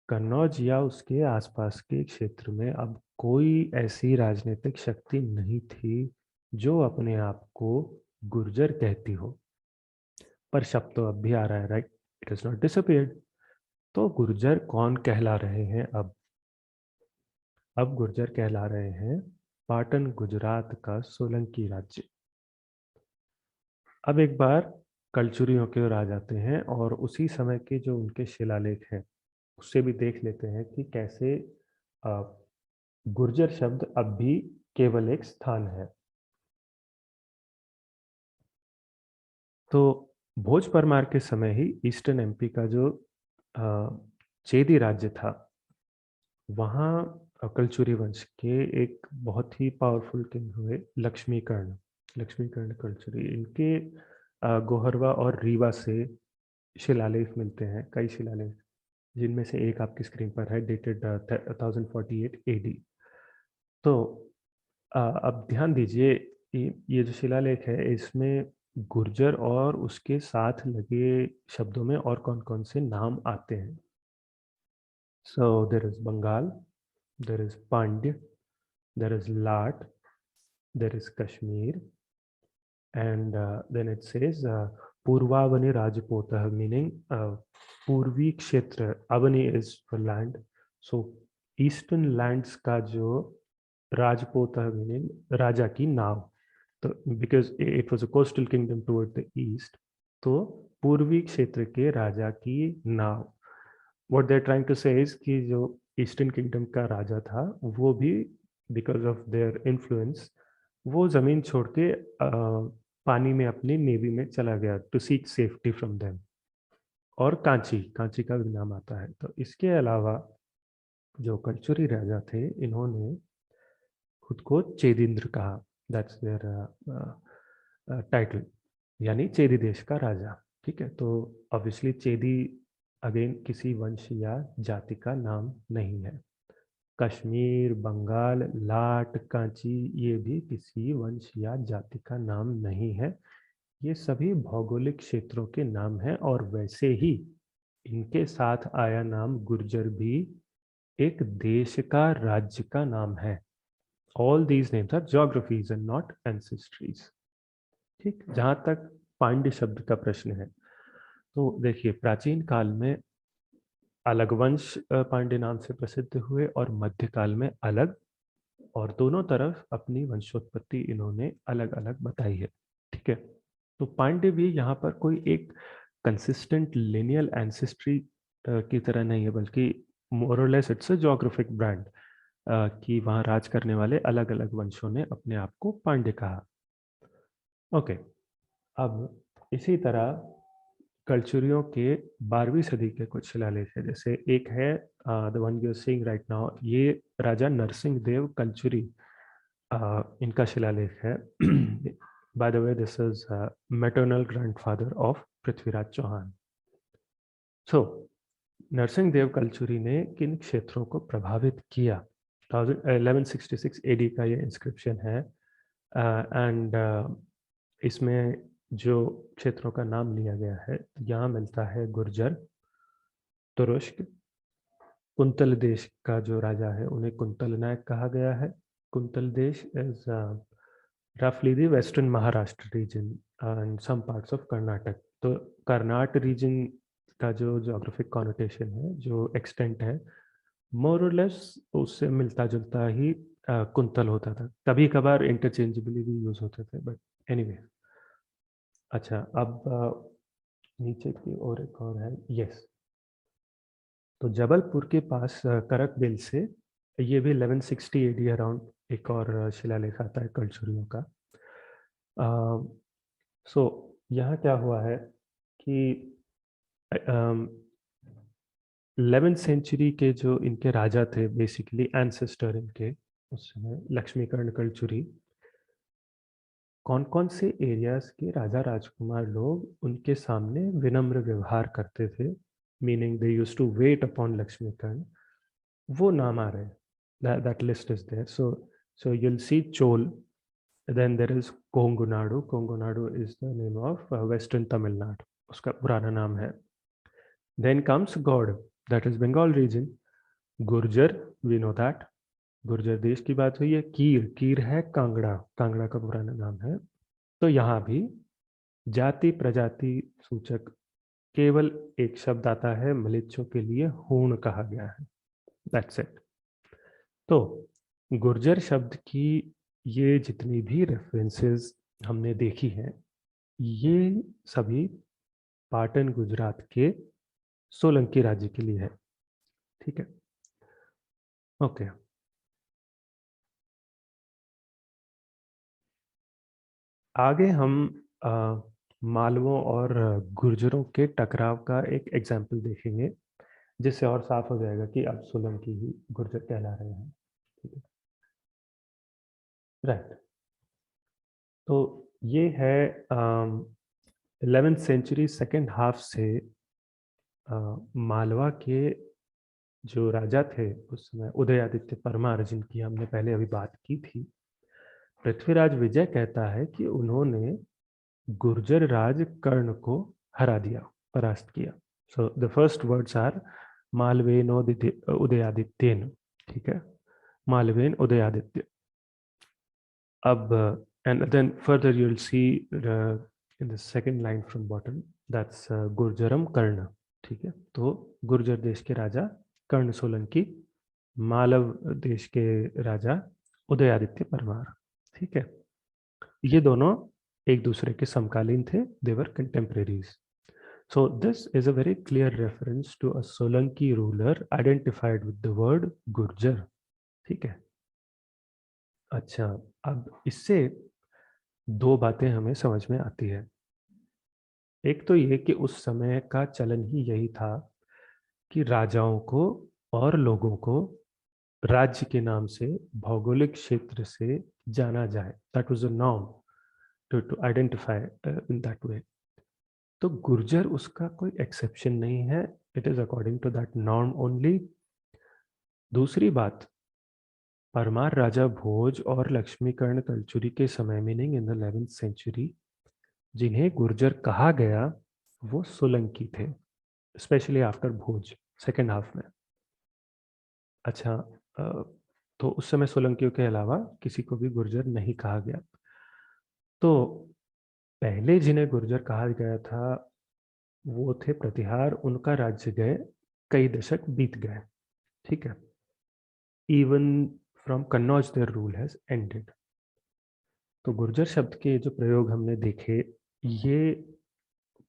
Kannauj या उसके आसपास के क्षेत्र में अब कोई ऐसी राजनीतिक शक्ति नहीं थी जो अपने आप को गुर्जर कहती हो. पर शब्द तो अब भी आ रहा है. Right. It is not disappeared. तो गुर्जर कौन कहला रहे हैं अब? अब गुर्जर कहला रहे हैं पाटन गुजरात का सोलंकी राज्य. अब एक बार कलचुरियों की ओर आ जाते हैं और उसी समय के जो उनके शिलालेख हैं उससे भी देख लेते हैं कि कैसे गुर्जर शब्द अब भी केवल एक स्थान है. तो भोज परमार के समय ही ईस्टर्न एमपी का जो चेदी राज्य था, वहाँ कलचुरी वंश के एक बहुत ही पावरफुल किंग हुए लक्ष्मीकर्ण। लक्ष्मीकर्ण कलचुरी, इनके गोहरवा और रीवा से शिलालेख मिलते हैं, कई शिलालेख, जिनमें से एक आपकी स्क्रीन पर है, डेटेड 1048 एडी। तो अब ध्यान दीजिए, ये जो शिलालेख है इसमें गुर्जर और उसके साथ लगे शब्दों में और कौन-कौन से नाम आते हैं। So there is Bengal, there is Pandya, there is Lat, there is Kashmir, and then it says Purvavani Rajpotah, meaning पूर्वी क्षेत्र. Avani is for land, so eastern lands का जो Rajpotah meaning राजा की नाव, तो because it was a coastal kingdom toward the east, तो पूर्वी क्षेत्र के राजा की नाव. What they're trying to say is कि जो ईस्टर्न किंगडम का राजा था वो भी बिकॉज ऑफ देयर इन्फ्लुएंस वो जमीन छोड़ के पानी में अपनी नेवी में चला गया to seek safety from them. और कांची, कांची का भी नाम आता है. तो इसके अलावा जो कलचुरी राजा थे, इन्होंने खुद को चेदिंद्र कहा. दैट्स देयर टाइटल, यानी चेदी देश का राजा. ठीक है, तो ऑब्वियसली चेदी अगेन किसी वंश या जाति का नाम नहीं है. कश्मीर, बंगाल, लाट, कांची, ये भी किसी वंश या जाति का नाम नहीं है. ये सभी भौगोलिक क्षेत्रों के नाम हैं. और वैसे ही इनके साथ आया नाम गुर्जर भी एक देश का, राज्य का नाम है. All these names are geographies and not ancestries. ठीक, जहां तक पांड्य शब्द का प्रश्न है, तो देखिए प्राचीन काल में अलग वंश पांड्य नाम से प्रसिद्ध हुए और मध्यकाल में अलग, और दोनों तरफ अपनी वंशोत्पत्ति इन्होंने अलग अलग बताई है. ठीक है, तो पांड्य भी यहाँ पर कोई एक कंसिस्टेंट लिनियल एंसेस्ट्री की तरह नहीं है, बल्कि मोर और less it's a geographic brand, कि वहाँ राज करने वाले अलग अलग वंशों ने अपने आप को पांड्य कहा. ओके, अब इसी तरह कलचुरियों के 12वीं सदी के कुछ शिलालेख है. जैसे एक है the one you are seeing right now, ये राजा नरसिंह देव कलचुरी, इनका शिलालेख है. By the way this is maternal grandfather of Prithviraj Chauhan. सो नरसिंह देव कलचुरी ने किन क्षेत्रों को प्रभावित किया? 1166 एडी का ये इंस्क्रिप्शन है. एंड इसमें जो क्षेत्रों का नाम लिया गया है, यहाँ मिलता है गुर्जर, तुरुष्क, कुंतल देश का जो राजा है उन्हें कुंतल नायक कहा गया है. कुंतल देश इज रफली the western Maharashtra region and some parts of Karnataka. तो कर्नाट रीजन का जो ज्योग्राफिक कॉनोटेशन है, जो एक्सटेंट है, मोर और लेस उससे मिलता जुलता ही कुंतल होता था. कभी कभार इंटरचेंजेबली भी यूज होते थे, बट एनीवे. अच्छा, अब नीचे की ओर एक और है. यस, तो जबलपुर के पास करकबिल से, ये भी 1160 एडी अराउंड एक और शिलालेख आता है कलचुरियों का. सो यहाँ क्या हुआ है कि 11th सेंचुरी के जो इनके राजा थे, बेसिकली एंसेस्टर इनके उस समय, लक्ष्मीकर्ण कलचुरी, कौन कौन से एरियाज के राजा राजकुमार लोग उनके सामने विनम्र व्यवहार करते थे, meaning they used to wait upon Lakshmikarna, वो नाम आ रहे हैं. that list is there. So you'll see Chol, then there is Kongunadu. Kongunadu is the name of western Tamil Nadu, उसका पुराना नाम है. Then comes God, that is Bengal region. Gurjar, we know that, Gurjar देश की बात हुई है. कीर, कीर है कांगड़ा, कांगड़ा का पुराना नाम है. तो यहाँ भी जाति प्रजाति सूचक केवल एक शब्द आता है, मलिच्छों के लिए हूण कहा गया है. That's it. तो गुर्जर शब्द की ये जितनी भी रेफरेंसेस हमने देखी हैं, ये सभी पाटन गुजरात के सोलंकी राज्य के लिए है. ठीक है, ओके. आगे हम मालवों और गुर्जरों के टकराव का एक एग्जाम्पल देखेंगे. जिससे और साफ हो जाएगा कि अब सोलंकी ही गुर्जर कहला रहे हैं। ठीक है, राइट। तो ये है 11th सेंचुरी सेकेंड हाफ से मालवा के जो राजा थे उस समय उदयादित्य परमार, जिनकी हमने पहले अभी बात की थी। पृथ्वीराज विजय कहता है कि उन्होंने गुर्जर राज कर्ण को हरा दिया, परास्त किया। So the first words are मालवेन उदयादित्यन। ठीक है, मालवेन उदयादित्य। अब and then further you will see in the second line from bottom, that's गुर्जरम कर्ण। ठीक है, तो गुर्जर देश के राजा कर्ण सोलंकी, मालव देश के राजा उदयादित्य परमार। ठीक है, ये दोनों एक दूसरे के समकालीन थे, they were contemporaries. So this is a very clear reference to a Solanki ruler identified with the word Gurjar. ठीक है, अच्छा, अब इससे दो बातें हमें समझ में आती है। एक तो ये कि उस समय का चलन ही यही था कि राजाओं को और लोगों को राज्य के नाम से, भौगोलिक क्षेत्र से जाना जाए। That was a norm to identify in that way. तो गुर्जर उसका कोई एक्सेप्शन नहीं है, it is according to that norm only. दूसरी बात, परमार राजा भोज और लक्ष्मीकर्ण कलचुरी के समय, meaning in the 11th century, जिन्हें गुर्जर कहा गया वो सोलंकी थे, स्पेशली आफ्टर भोज सेकेंड हाफ में। अच्छा, तो उस समय सोलंकियों के अलावा किसी को भी गुर्जर नहीं कहा गया। तो पहले जिन्हें गुर्जर कहा गया था वो थे प्रतिहार, उनका राज्य गए, कई दशक बीत गए। ठीक है, even from Kannauj their rule has ended. तो गुर्जर शब्द के जो प्रयोग हमने देखे, ये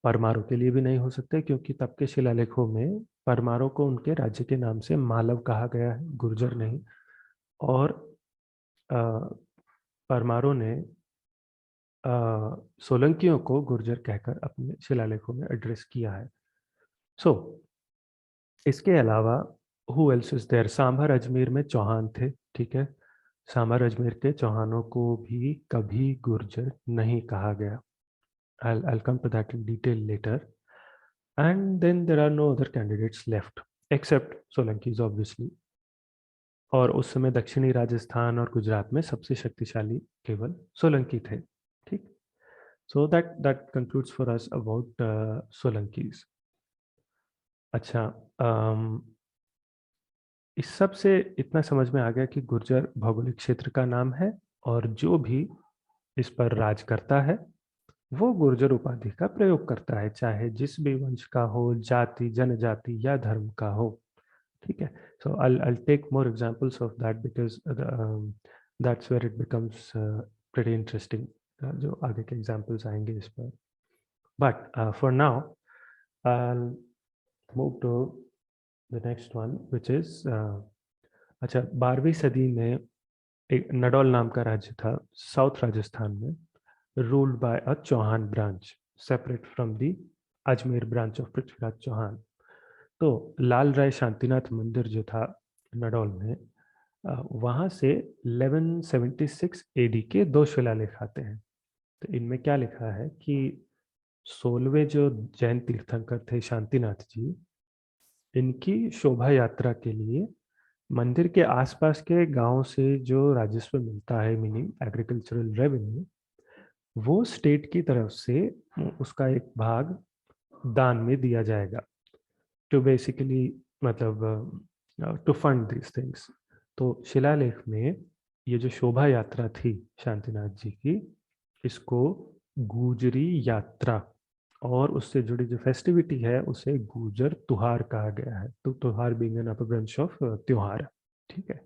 परमारों के लिए भी नहीं हो सकते, क्योंकि तब के शिलालेखों में परमारों को उनके राज्य के नाम से मालव कहा गया है, गुर्जर नहीं। और अ, परमारों ने सोलंकियों को गुर्जर कहकर अपने शिलालेखों में एड्रेस किया है। सो इसके अलावा who else is there, Sambhar Ajmer में चौहान थे। ठीक है, सांभर अजमेर के चौहानों को भी कभी गुर्जर नहीं कहा गया। I'll come to that in detail later. And then there are no other candidates left except Solankis obviously. और उस समय दक्षिणी राजस्थान और गुजरात में सबसे शक्तिशाली केवल सोलंकी थे। ठीक, so that concludes for us about Solankis. अच्छा, इस सब से इतना समझ में आ गया कि गुर्जर भौगोलिक क्षेत्र का नाम है, और जो भी इस पर राज करता है वो गुर्जर उपाधि का प्रयोग करता है, चाहे जिस भी वंश का हो, जाति, जनजाति या धर्म का हो। ठीक है, सो I'll take more examples of that because that's where it becomes pretty interesting, जो आगे के examples आएंगे इस पर। But for now I'll move to the next one which is अच्छा, 12वीं सदी में एक नडौल नाम का राज्य था साउथ राजस्थान में, ruled by a Chauhan branch separate from the Ajmer branch of Prithviraj Chauhan. तो लाल राय शांतिनाथ मंदिर जो था नडौल में, वहाँ से 1176 एडी के दो शिलालेख आते हैं। तो इनमें क्या लिखा है कि 16वें जो जैन तीर्थंकर थे शांतिनाथ जी, इनकी शोभा यात्रा के लिए मंदिर के आसपास के गांव से जो राजस्व मिलता है, मीनिंग एग्रीकल्चरल रेवेन्यू, वो स्टेट की तरफ से उसका एक भाग दान में दिया जाएगा, टू बेसिकली मतलब टू फंड दिस थिंग्स। तो शिलालेख में ये जो शोभा यात्रा थी शांतिनाथ जी की, इसको गुजरी यात्रा, और उससे जुड़ी जो फेस्टिविटी है उसे गुजर त्योहार कहा गया है। तो त्योहार बीइंग एन अपब्रांच ऑफ त्योहार। ठीक है,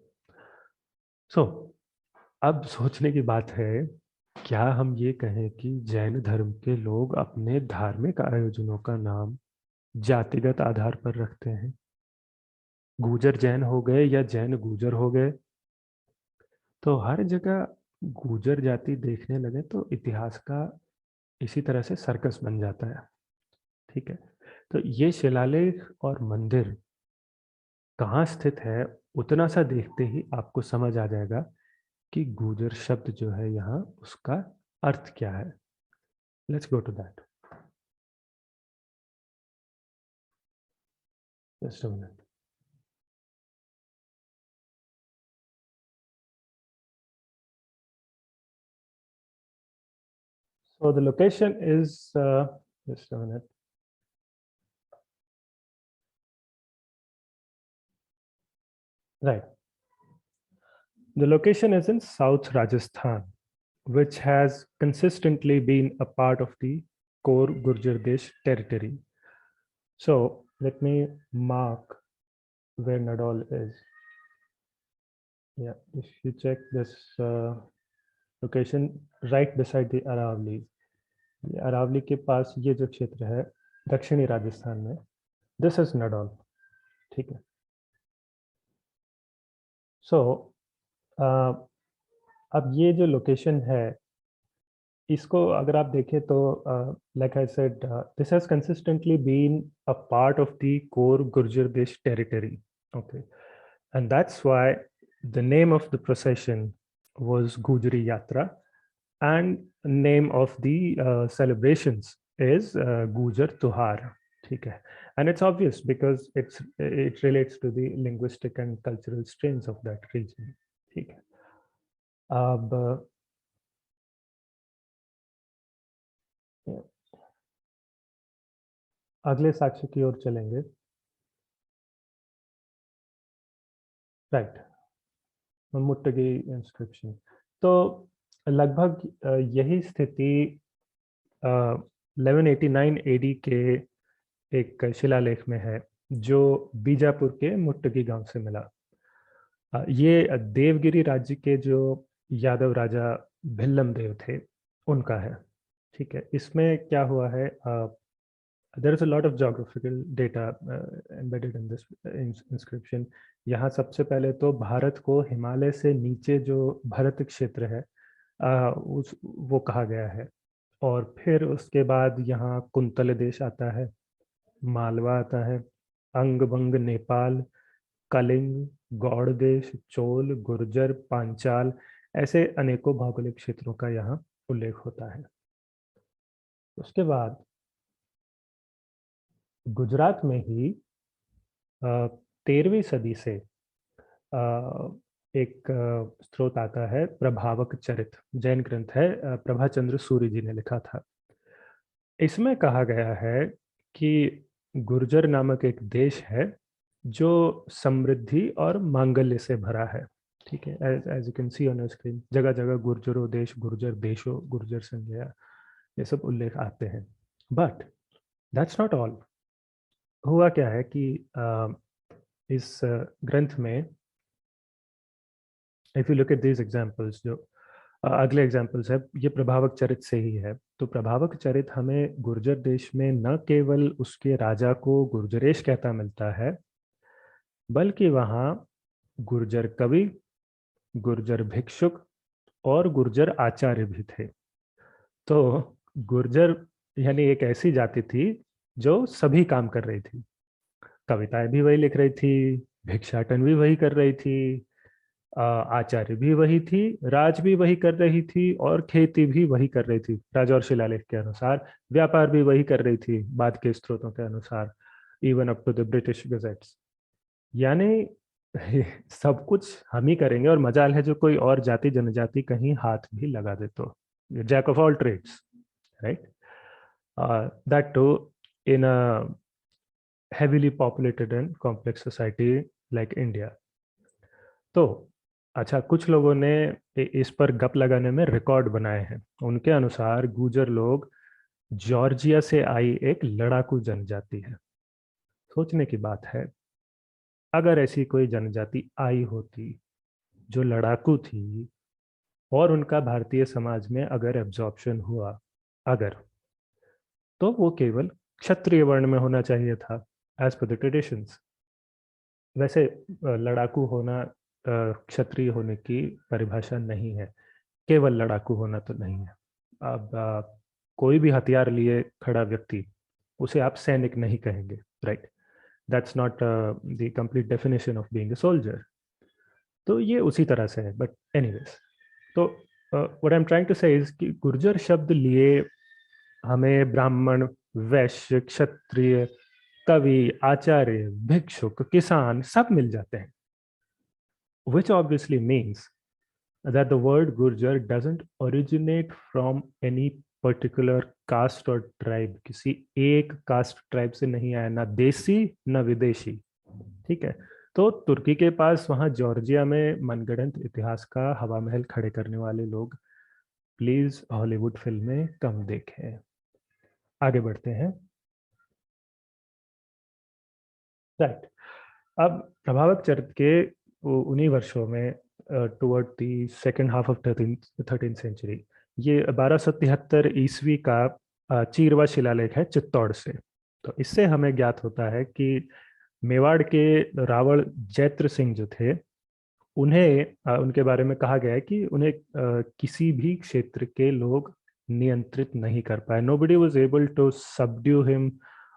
सो अब सोचने की बात है, क्या हम ये कहें कि जैन धर्म के लोग अपने धार्मिक आयोजनों का नाम जातिगत आधार पर रखते हैं? गुर्जर जैन हो गए या जैन गुर्जर हो गए, तो हर जगह गुर्जर जाति देखने लगे तो इतिहास का इसी तरह से सर्कस बन जाता है। ठीक है, तो ये शिलालेख और मंदिर कहाँ स्थित है उतना सा देखते ही आपको समझ आ जाएगा कि गुर्जर शब्द जो है यहाँ उसका अर्थ क्या है. Let's go to that. Just a minute. So the location is just a minute. Right. The location is in South Rajasthan, which has consistently been a part of the core Gurjar Desh territory. So let me mark where Nadol is. Yeah, if you check this location right beside the Aravali. Aravali के पास ये जो क्षेत्र है दक्षिणी राजस्थान में, this is नडौल. ठीक है. सो अब ये जो लोकेशन है इसको अगर आप देखें तो like I said this has consistently been a part of the core Gurjar देश territory. Okay. And that's why the name of the procession was Gujri Yatra and name of the celebrations is Gujar Tuhar. ठीक है. And it's obvious because it relates to the linguistic and cultural strains of that region. ठीक है. अब अगले साक्ष्य की ओर चलेंगे. Right. मुट्टगी inscription. तो लगभग यही स्थिति 1189 एडी के एक शिलालेख में है जो बीजापुर के मुट्टगी गांव से मिला. ये देवगिरी राज्य के जो यादव राजा भिल्लम देव थे उनका है. ठीक है. इसमें क्या हुआ है, there is a lot of geographical data embedded in this inscription. यहाँ सबसे पहले तो भारत को हिमालय से नीचे जो भरत क्षेत्र है उस वो कहा गया है. और फिर उसके बाद यहाँ कुंतल देश आता है, मालवा आता है, अंग बंग नेपाल, कलिंग, गौड़ देश, चोल, गुर्जर, पांचाल, ऐसे अनेकों भौगोलिक क्षेत्रों का यहाँ उल्लेख होता है. उसके बाद गुजरात में ही 13वीं सदी से एक स्रोत आता है प्रभावक चरित. जैन ग्रंथ है, प्रभाचंद्र सूरी जी ने लिखा था. इसमें कहा गया है कि गुर्जर नामक एक देश है जो समृद्धि और मांगल्य से भरा है. ठीक है. As you can see on screen, जगह जगह गुर्जरो देश, गुर्जर देशो, गुर्जर संज्ञा, ये सब उल्लेख आते हैं. But that's not all. हुआ क्या है कि इस ग्रंथ में if you look at these examples, जो अगले एग्जांपल्स है, ये प्रभावक चरित से ही है. तो प्रभावक चरित हमें गुर्जर देश में न केवल उसके राजा को गुर्जरेश कहता मिलता है, बल्कि वहाँ गुर्जर कवि, गुर्जर भिक्षुक और गुर्जर आचार्य भी थे. तो गुर्जर यानी एक ऐसी जाति थी जो सभी काम कर रही थी. कविताएं भी वही लिख रही थी, भिक्षाटन भी वही कर रही थी, आचार्य भी वही थी, राज भी वही कर रही थी और खेती भी वही कर रही थी राजा और शिलालेख के अनुसार. व्यापार भी वही कर रही थी बाद के स्रोतों के अनुसार, even up to the British gazettes. यानी सब कुछ हम ही करेंगे और मजाल है जो कोई और जाति जनजाति कहीं हाथ भी लगा दे तो. Jack of all trades, right. That too in a heavily populated and complex society like India. तो अच्छा, कुछ लोगों ने इस पर गप लगाने में रिकॉर्ड बनाए हैं. उनके अनुसार गुर्जर लोग जॉर्जिया से आई एक लड़ाकू जनजाति है. सोचने की बात है, अगर ऐसी कोई जनजाति आई होती जो लड़ाकू थी और उनका भारतीय समाज में अगर एब्जॉर्प्शन हुआ, अगर, तो वो केवल क्षत्रिय वर्ण में होना चाहिए था एज पर द ट्रेडिशंस. वैसे लड़ाकू होना क्षत्रिय होने की परिभाषा नहीं है. केवल लड़ाकू होना तो नहीं है. अब कोई भी हथियार लिए खड़ा व्यक्ति, उसे आप सैनिक नहीं कहेंगे, right. That's not the complete definition of being a soldier. तो ये उसी तरह से है, बट एनीवेज। तो what I am trying to say is कि गुर्जर शब्द लिए हमें ब्राह्मण, वैश्य, क्षत्रिय, कवि, आचार्य, भिक्षुक, किसान सब मिल जाते हैं, which obviously means that the word Gurjar doesn't originate from any particular caste or tribe। किसी एक कास्ट ट्राइब से नहीं आया, ना देसी ना विदेशी। ठीक है। तो तुर्की के पास वहां जॉर्जिया में मनगढ़ंत इतिहास का हवा महल खड़े करने वाले लोग प्लीज हॉलीवुड फिल्में कम देखें। आगे बढ़ते हैं। राइट। अब प्रभावक चरित्र के उन्हीं वर्षों में toward the second half of thirteen century, ये 1273 ईस्वी का चीरवा शिलालेख है चित्तौड़ से। तो इससे हमें ज्ञात होता है कि मेवाड़ के रावण जैत्र सिंह जो थे, उन्हें उनके बारे में कहा गया है कि उन्हें किसी भी क्षेत्र के लोग नियंत्रित नहीं कर पाए। Nobody was able to subdue him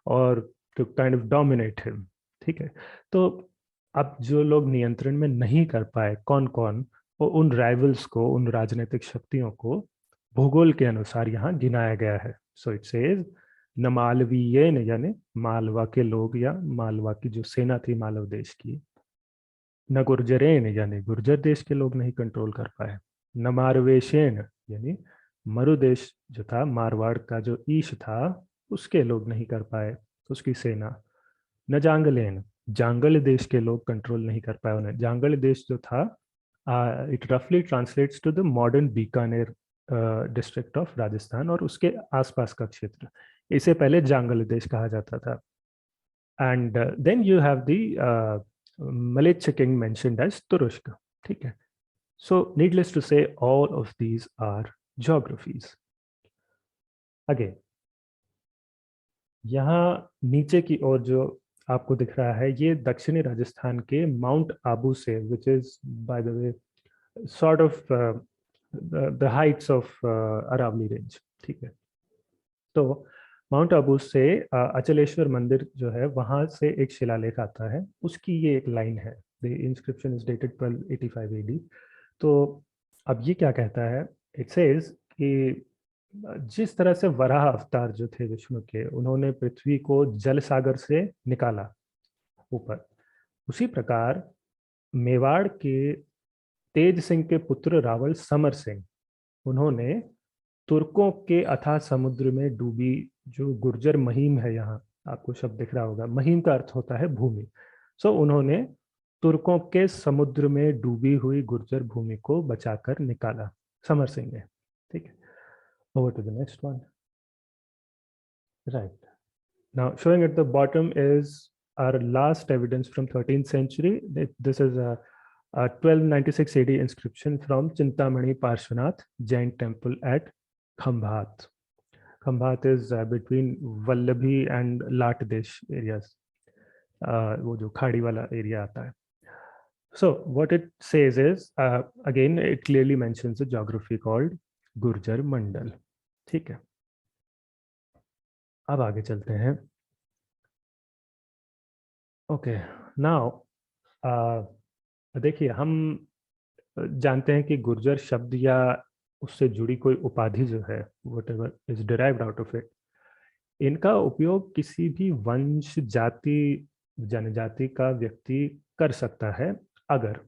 or to kind of dominate him. ठीक है। तो अब जो लोग नियंत्रण में नहीं कर पाए कौन कौन, वो उन राइवल्स को, उन राजनीतिक शक्तियों को भूगोल के अनुसार यहाँ गिनाया गया है। सो इट सेज न मालवीयन, यानी मालवा के लोग या मालवा की जो सेना थी मालव देश की, न गुर्जरेन यानी गुर्जर देश के लोग नहीं कंट्रोल कर पाए, न मारवेशेन यानी मरु देश जो था, मारवाड़ का जो ईश था, उसके लोग नहीं कर पाए, उसकी सेना। न जांगलेन, जांगल देश के लोग कंट्रोल नहीं कर पाए उन्हें। जांगल देश जो था, इट रफली translates to the modern Bikaner district of Rajasthan और उसके आसपास का क्षेत्र। इसे पहले जांगल देश कहा जाता था। And then you have the Malaysia king mentioned as Turushka। ठीक है। So needless to say, all of these are geographies। Again, यहाँ नीचे की ओर जो आपको दिख रहा है, ये दक्षिणी राजस्थान के माउंट आबू से, which is by the way sort of the heights of Aravali range. ठीक है। तो माउंट आबू से अचलेश्वर मंदिर जो है, वहां से एक शिलालेख आता है, उसकी ये एक लाइन है। The inscription is dated 1285 AD। तो अब ये क्या कहता है, इट सेज कि जिस तरह से वराह अवतार जो थे विष्णु के, उन्होंने पृथ्वी को जल सागर से निकाला ऊपर, उसी प्रकार मेवाड़ के तेज सिंह के पुत्र रावल समर सिंह, उन्होंने तुर्कों के अथाह समुद्र में डूबी जो गुर्जर महीम है, यहाँ आपको शब्द दिख रहा होगा, महीम का अर्थ होता है भूमि। सो उन्होंने तुर्कों के समुद्र में डूबी हुई गुर्जर भूमि को बचाकर निकाला, समर सिंह ने। ठीक है। Over to the next one. Right. Now showing at the bottom is our last evidence from 13th century. This is a 1296 AD inscription from Chintamani Parshvanath Jain temple at Khambhat. Khambhat is between Vallabhi and Latdesh areas, वो जो खाड़ी वाला area आता है। So what it says is, again it clearly mentions a geography called Gurjar Mandal। ठीक है। अब आगे चलते हैं। ओके। नाउ देखिए, हम जानते हैं कि गुर्जर शब्द या उससे जुड़ी कोई उपाधि जो है, whatever is derived out of it, इनका उपयोग किसी भी वंश, जाति, जनजाति का व्यक्ति कर सकता है, अगर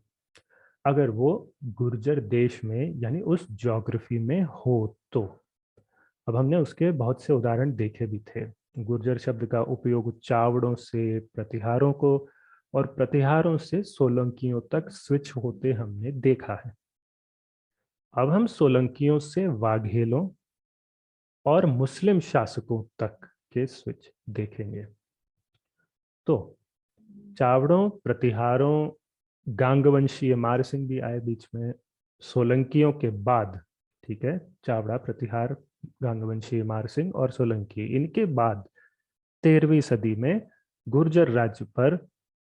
अगर वो गुर्जर देश में यानी उस ज्योग्राफी में हो तो। अब हमने उसके बहुत से उदाहरण देखे भी थे। गुर्जर शब्द का उपयोग चावड़ों से प्रतिहारों को और प्रतिहारों से सोलंकियों तक स्विच होते हमने देखा है। अब हम सोलंकियों से वाघेलों और मुस्लिम शासकों तक के स्विच देखेंगे। तो चावड़ों, प्रतिहारों, गांगवंशीय मारसिंह भी आए बीच में, सोलंकियों के बाद। ठीक है। चावड़ा, प्रतिहार, गांगवंशीय मारसिंह और सोलंकी, इनके बाद 13वीं सदी में गुर्जर राज्य पर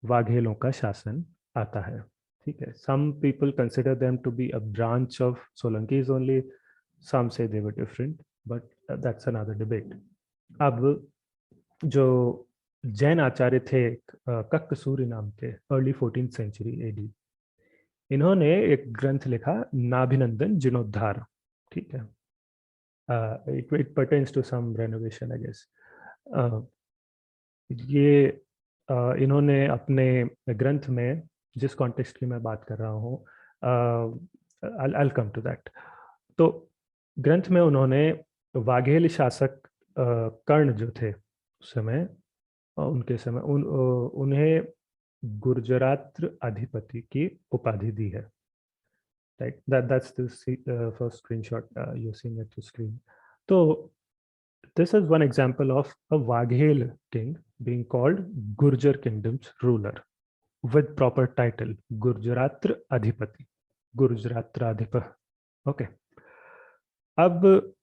वाघेलों का शासन आता है। ठीक है। Some people consider them to be a branch of Solankis only, some say they were different, but that's another debate. अब जो जैन आचार्य थे कक्कसूरी नाम के, अर्ली 14th सेंचुरी एडी। इन्होंने एक ग्रंथ लिखा, नाभिनंदन जीर्णोद्धार। ठीक है, it pertains to some renovation I guess. ये इन्होंने अपने ग्रंथ में, जिस कॉन्टेक्स्ट की मैं बात कर रहा हूँ, आई कम टू दैट। तो ग्रंथ में उन्होंने वाघेल शासक कर्ण जो थे उस समय, उनके समय उन्हें गुर्जरात्र अधिपति की उपाधि दी है। Right, that's the first screenshot you're seeing at the screen. So this is one example of a Waghel king being called Gurjar kingdom's ruler with proper title Gurjaratra Adhipati, Gurjaratra Adhipa. Okay. अब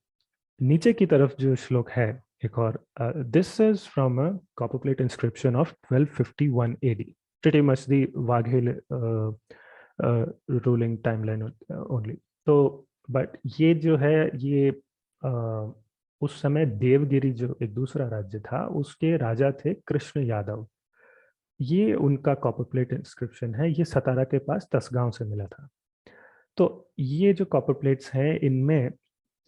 नीचे की तरफ जो श्लोक है एक और, this is from a copper plate inscription of 1251 AD, pretty much the Waghel ruling timeline only. तो बट ये जो है, ये उस समय देवगिरी जो एक दूसरा राज्य था, उसके राजा थे कृष्ण यादव। ये उनका कॉपर प्लेट इंस्क्रिप्शन है, ये सतारा के पास तसगांव से मिला था। तो ये जो कॉपर प्लेट्स हैं, इनमें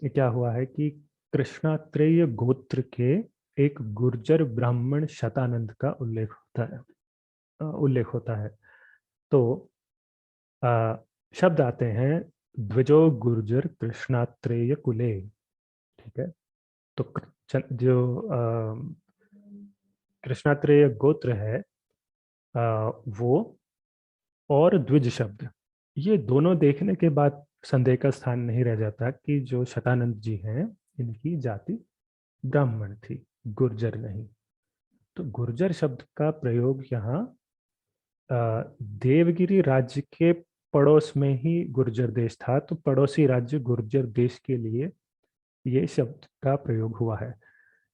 क्या हुआ है कि कृष्णात्रेय गोत्र के एक गुर्जर ब्राह्मण शतानंद का उल्लेख होता है। तो शब्द आते हैं द्विजो गुर्जर कृष्णात्रेय कुले। ठीक है, तो जो कृष्णात्रेय गोत्र है वो और द्विज शब्द, ये दोनों देखने के बाद संदेह का स्थान नहीं रह जाता कि जो शतानंद जी हैं, इनकी जाति ब्राह्मण थी, गुर्जर नहीं। तो गुर्जर शब्द का प्रयोग यहाँ देवगिरी राज्य के पड़ोस में ही गुर्जर देश था, तो पड़ोसी राज्य गुर्जर देश के लिए ये शब्द का प्रयोग हुआ है।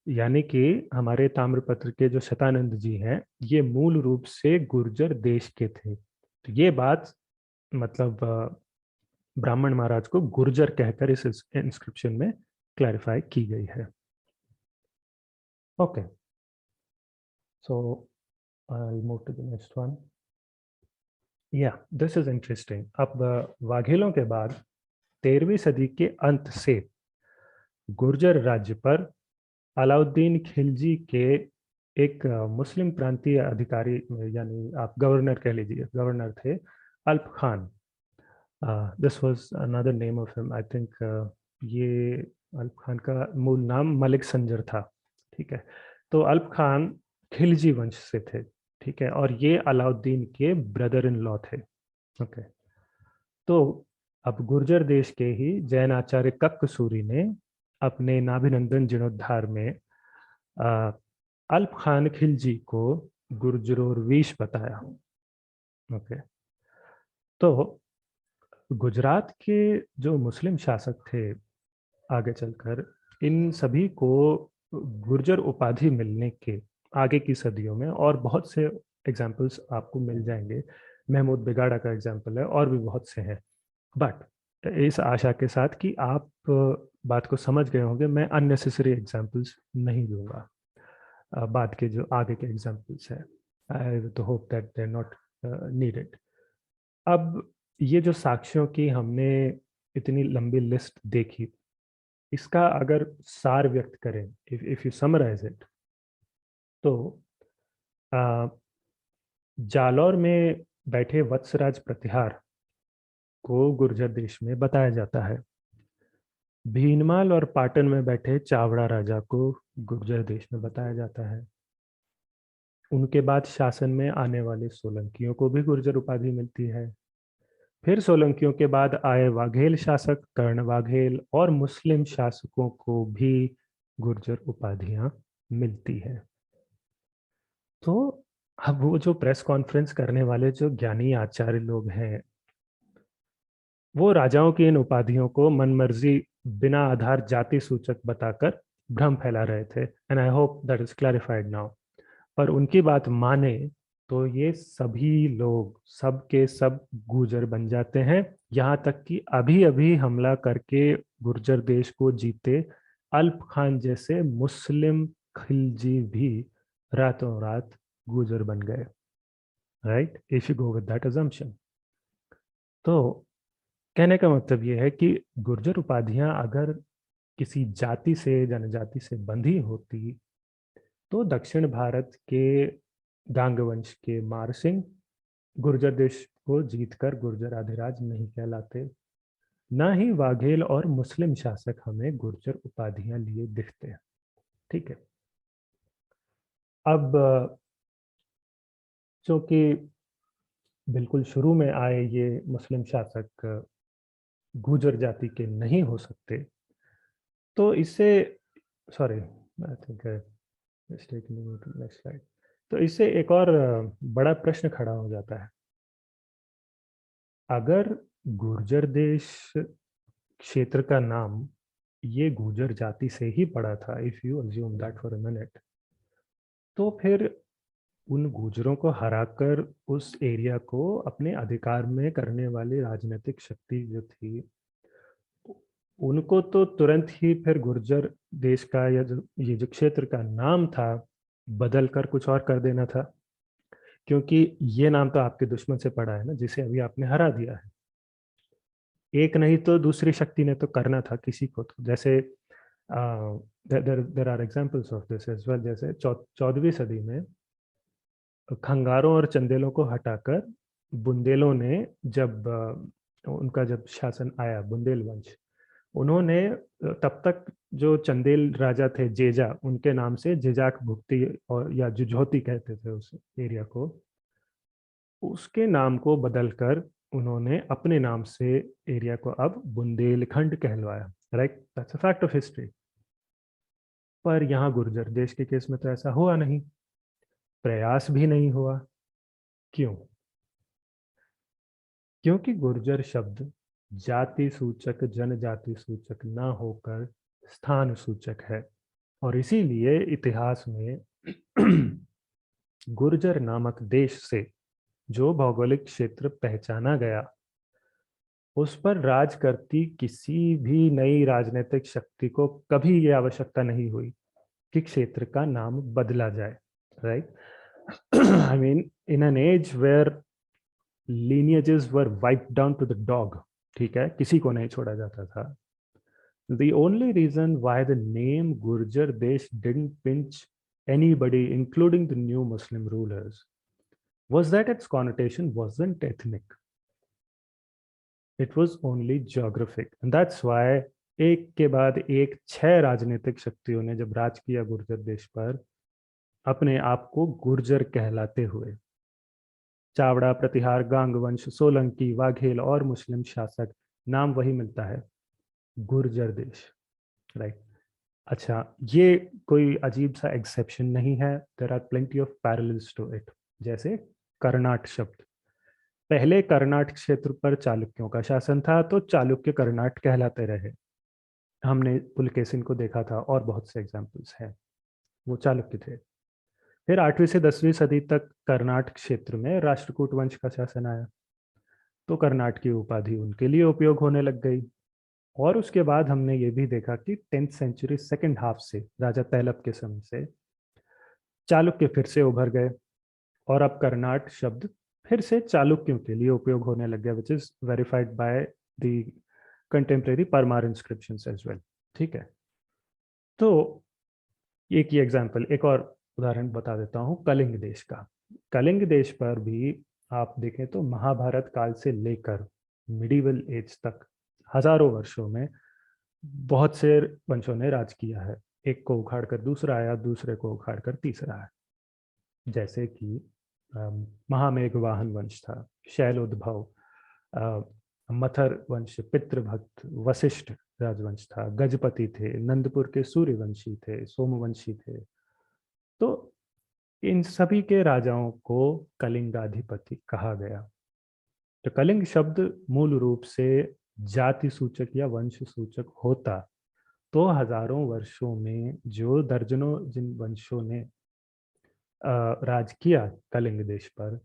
यानी कि हमारे ताम्रपत्र के जो शतानंद जी हैं, ये मूल रूप से गुर्जर देश के थे। तो ये बात मतलब ब्राह्मण महाराज को गुर्जर कहकर इस इंस्क्रिप्शन में क्लैरिफाई की गई है। Okay, so I will move to the next one. या दिस इज इंटरेस्टिंग। अब वाघेलों के बाद 13वीं सदी के अंत से गुर्जर राज्य पर अलाउद्दीन खिलजी के एक मुस्लिम प्रांतीय अधिकारी, यानी आप गवर्नर कह लीजिए, गवर्नर थे अल्प Khan. This was another name of him, I think. ये अल्प खान का मूल नाम मलिक संजर था। ठीक है, तो अल्प खान खिलजी वंश से थे। ठीक है, और ये अलाउद्दीन के ब्रदर इन लॉ थे। ओके, तो अब गुर्जर देश के ही जैन आचार्य कक्कसूरी ने अपने नाभिनंदन जीर्णोद्धार में अल्प खान खिलजी को गुर्जरोर्वीश बताया। ओके, तो गुजरात के जो मुस्लिम शासक थे आगे चलकर, इन सभी को गुर्जर उपाधि मिलने के आगे की सदियों में और बहुत से एग्जाम्पल्स आपको मिल जाएंगे। महमूद बिगाड़ा का एग्जाम्पल है, और भी बहुत से हैं। बट इस आशा के साथ कि आप बात को समझ गए होंगे, मैं अननेसेसरी एग्जाम्पल्स नहीं दूंगा। बाद के जो आगे के एग्जाम्पल्स हैं, आई तो hope that they are not needed. अब ये जो साक्ष्यों की हमने इतनी लंबी लिस्ट देखी, इसका अगर सार व्यक्त करें, इफ यू समराइज इट, तो जालौर में बैठे वत्सराज प्रतिहार को गुर्जर देश में बताया जाता है। भीनमाल और पाटन में बैठे चावड़ा राजा को गुर्जर देश में बताया जाता है। उनके बाद शासन में आने वाले सोलंकियों को भी गुर्जर उपाधि मिलती है। फिर सोलंकियों के बाद आए वाघेल शासक कर्ण वाघेल और मुस्लिम शासकों को भी गुर्जर उपाधियां मिलती है। तो अब वो जो प्रेस कॉन्फ्रेंस करने वाले जो ज्ञानी आचार्य लोग हैं, वो राजाओं की इन उपाधियों को मनमर्जी बिना आधार जाति सूचक बताकर भ्रम फैला रहे थे। And I hope that is clarified now. पर उनकी बात माने तो ये सभी लोग सब के सब गुर्जर बन जाते हैं। यहाँ तक कि अभी अभी हमला करके गुर्जर देश को जीते अल्प खान जैसे मुस्लिम खिलजी भी रातों रात गुर्जर बन गए, right, if you go with that assumption. तो कहने का मतलब ये है कि गुर्जर उपाधियां अगर किसी जाति से, जनजाति से बंधी होती, तो दक्षिण भारत के गांग वंश के मारसिंह गुर्जर देश को जीतकर गुर्जर अधिराज नहीं कहलाते। न ही वाघेल और मुस्लिम शासक हमें गुर्जर उपाधियां लिए दिखते हैं। ठीक है। अब चूंकि बिल्कुल शुरू में आए ये मुस्लिम शासक गुर्जर जाति के नहीं हो सकते, तो इससे, sorry, I think mistake, next slide. तो इससे एक और बड़ा प्रश्न खड़ा हो जाता है। अगर गुर्जर देश क्षेत्र का नाम ये गुर्जर जाति से ही पड़ा था, if you assume that for a minute, तो फिर उन गुर्जरों को हराकर उस एरिया को अपने अधिकार में करने वाली राजनीतिक शक्ति जो थी, उनको तो तुरंत ही फिर गुर्जर देश का या जो ये जो क्षेत्र का नाम था बदल कर कुछ और कर देना था, क्योंकि ये नाम तो आपके दुश्मन से पड़ा है ना, जिसे अभी आपने हरा दिया है। एक नहीं तो दूसरी शक्ति ने तो करना था किसी को, तो जैसे there are examples of this as well. जैसे 14वीं सदी में खंगारों और चंदेलों को हटाकर बुंदेलों ने जब उनका जब शासन आया, बुंदेल वंश, उन्होंने तब तक जो चंदेल राजा थे जेजा, उनके नाम से जेजाक भुक्ति और या जुझौती कहते थे उस एरिया को, उसके नाम को बदलकर उन्होंने अपने नाम से एरिया को अब बुंदेलखंड कहलवाया। Right, that's a fact of history. पर यहाँ गुर्जर देश के केस में तो ऐसा हुआ नहीं, प्रयास भी नहीं हुआ। क्यों? क्योंकि गुर्जर शब्द जाति सूचक, जनजाति सूचक न होकर स्थान सूचक है, और इसीलिए इतिहास में गुर्जर नामक देश से जो भौगोलिक क्षेत्र पहचाना गया, उस पर राज करती किसी भी नई राजनीतिक शक्ति को कभी ये आवश्यकता नहीं हुई कि क्षेत्र का नाम बदला जाए। Right, I mean in an age where lineages were wiped down to the dog, ठीक है, किसी को नहीं छोड़ा जाता था। The only reason why the name Gurjar Desh didn't pinch anybody, including the new Muslim rulers, was that its connotation wasn't ethnic. It was only geographic. And that's why एक के बाद एक 6 राजनीतिक शक्तियों ने जब राज किया गुर्जर देश पर, अपने आप को गुर्जर कहलाते हुए, चावड़ा, प्रतिहार, गांग वंश, सोलंकी, वाघेल और मुस्लिम शासक, नाम वही मिलता है, गुर्जर देश। राइट, अच्छा, ये कोई अजीब सा एक्सेप्शन नहीं है, there are plenty of parallels to it. जैसे कर्नाट शब्द, पहले कर्नाट क्षेत्र पर चालुक्यों का शासन था, तो चालुक्य कर्नाट कहलाते रहे। हमने पुलकेशिन को देखा था, और बहुत से एग्जाम्पल्स हैं, वो चालुक्य थे। फिर 8वीं से 10वीं सदी तक कर्नाट क्षेत्र में राष्ट्रकूट वंश का शासन आया, तो कर्नाट की उपाधि उनके लिए उपयोग होने लग गई। और उसके बाद हमने ये भी देखा कि 10th सेंचुरी सेकेंड हाफ से, राजा तैलप के समय से, चालुक्य फिर से उभर गए, और अब कर्नाट शब्द फिर से चालुक्यों के लिए उपयोग होने लग गया, which is verified by the contemporary Parmar inscriptions as well. ठीक है, तो एक ही एग्जाम्पल, एक और उदाहरण बता देता हूँ कलिंग देश का। कलिंग देश पर भी आप देखें तो महाभारत काल से लेकर मिडिवल एज तक हजारों वर्षों में बहुत से वंशों ने राज किया है। एक को उखाड़कर दूसरा आया, दूसरे को उखाड़कर तीसरा आया। जैसे कि महामेघवाहन वंश था, शैलोद्भव, मथर वंश पितृभक्त वशिष्ठ राजवंश था, गजपति थे, नंदपुर के सूर्यवंशी थे, सोमवंशी थे। तो इन सभी के राजाओं को कलिंगाधिपति कहा गया। तो कलिंग शब्द मूल रूप से जाति सूचक या वंश सूचक होता, तो हजारों वर्षों में जो दर्जनों जिन वंशों ने राज किया कलिंग देश पर,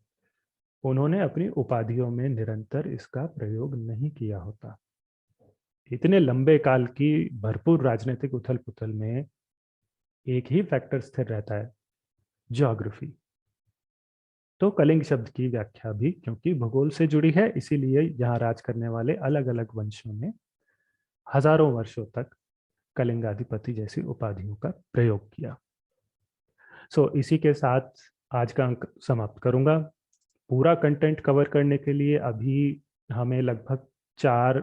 उन्होंने अपनी उपाधियों में निरंतर इसका प्रयोग नहीं किया होता। इतने लंबे काल की भरपूर राजनीतिक उथल पुथल में एक ही फैक्टर स्थिर रहता है ज्योग्राफी। तो कलिंग शब्द की व्याख्या भी क्योंकि भूगोल से जुड़ी है, इसीलिए यहाँ राज करने वाले अलग अलग वंशों ने हजारों वर्षों तक कलिंगाधिपति जैसी उपाधियों का प्रयोग किया। इसी के साथ आज का अंक समाप्त करूंगा। पूरा कंटेंट कवर करने के लिए अभी हमें लगभग 4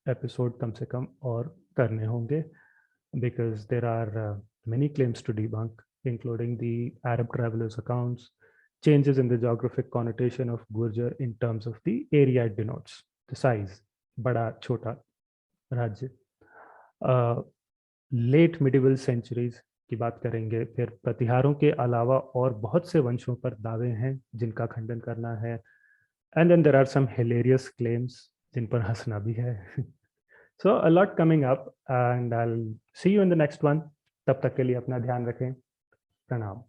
एपिसोड कम से कम और करने होंगे, because there are many claims to debunk, including the Arab travelers' accounts, changes in the geographic connotation of Gurjar in terms of the area it denotes, the size, बड़ा छोटा राज्य। लेट मिडिवल सेंचुरीज की बात करेंगे, फिर प्रतिहारों के अलावा और बहुत से वंशों पर दावे हैं जिनका खंडन करना है, and then there are some hilarious claims जिन पर हंसना भी है। So a lot coming up and I'll see you in the next one. तब तक के लिए अपना ध्यान रखें। प्रणाम।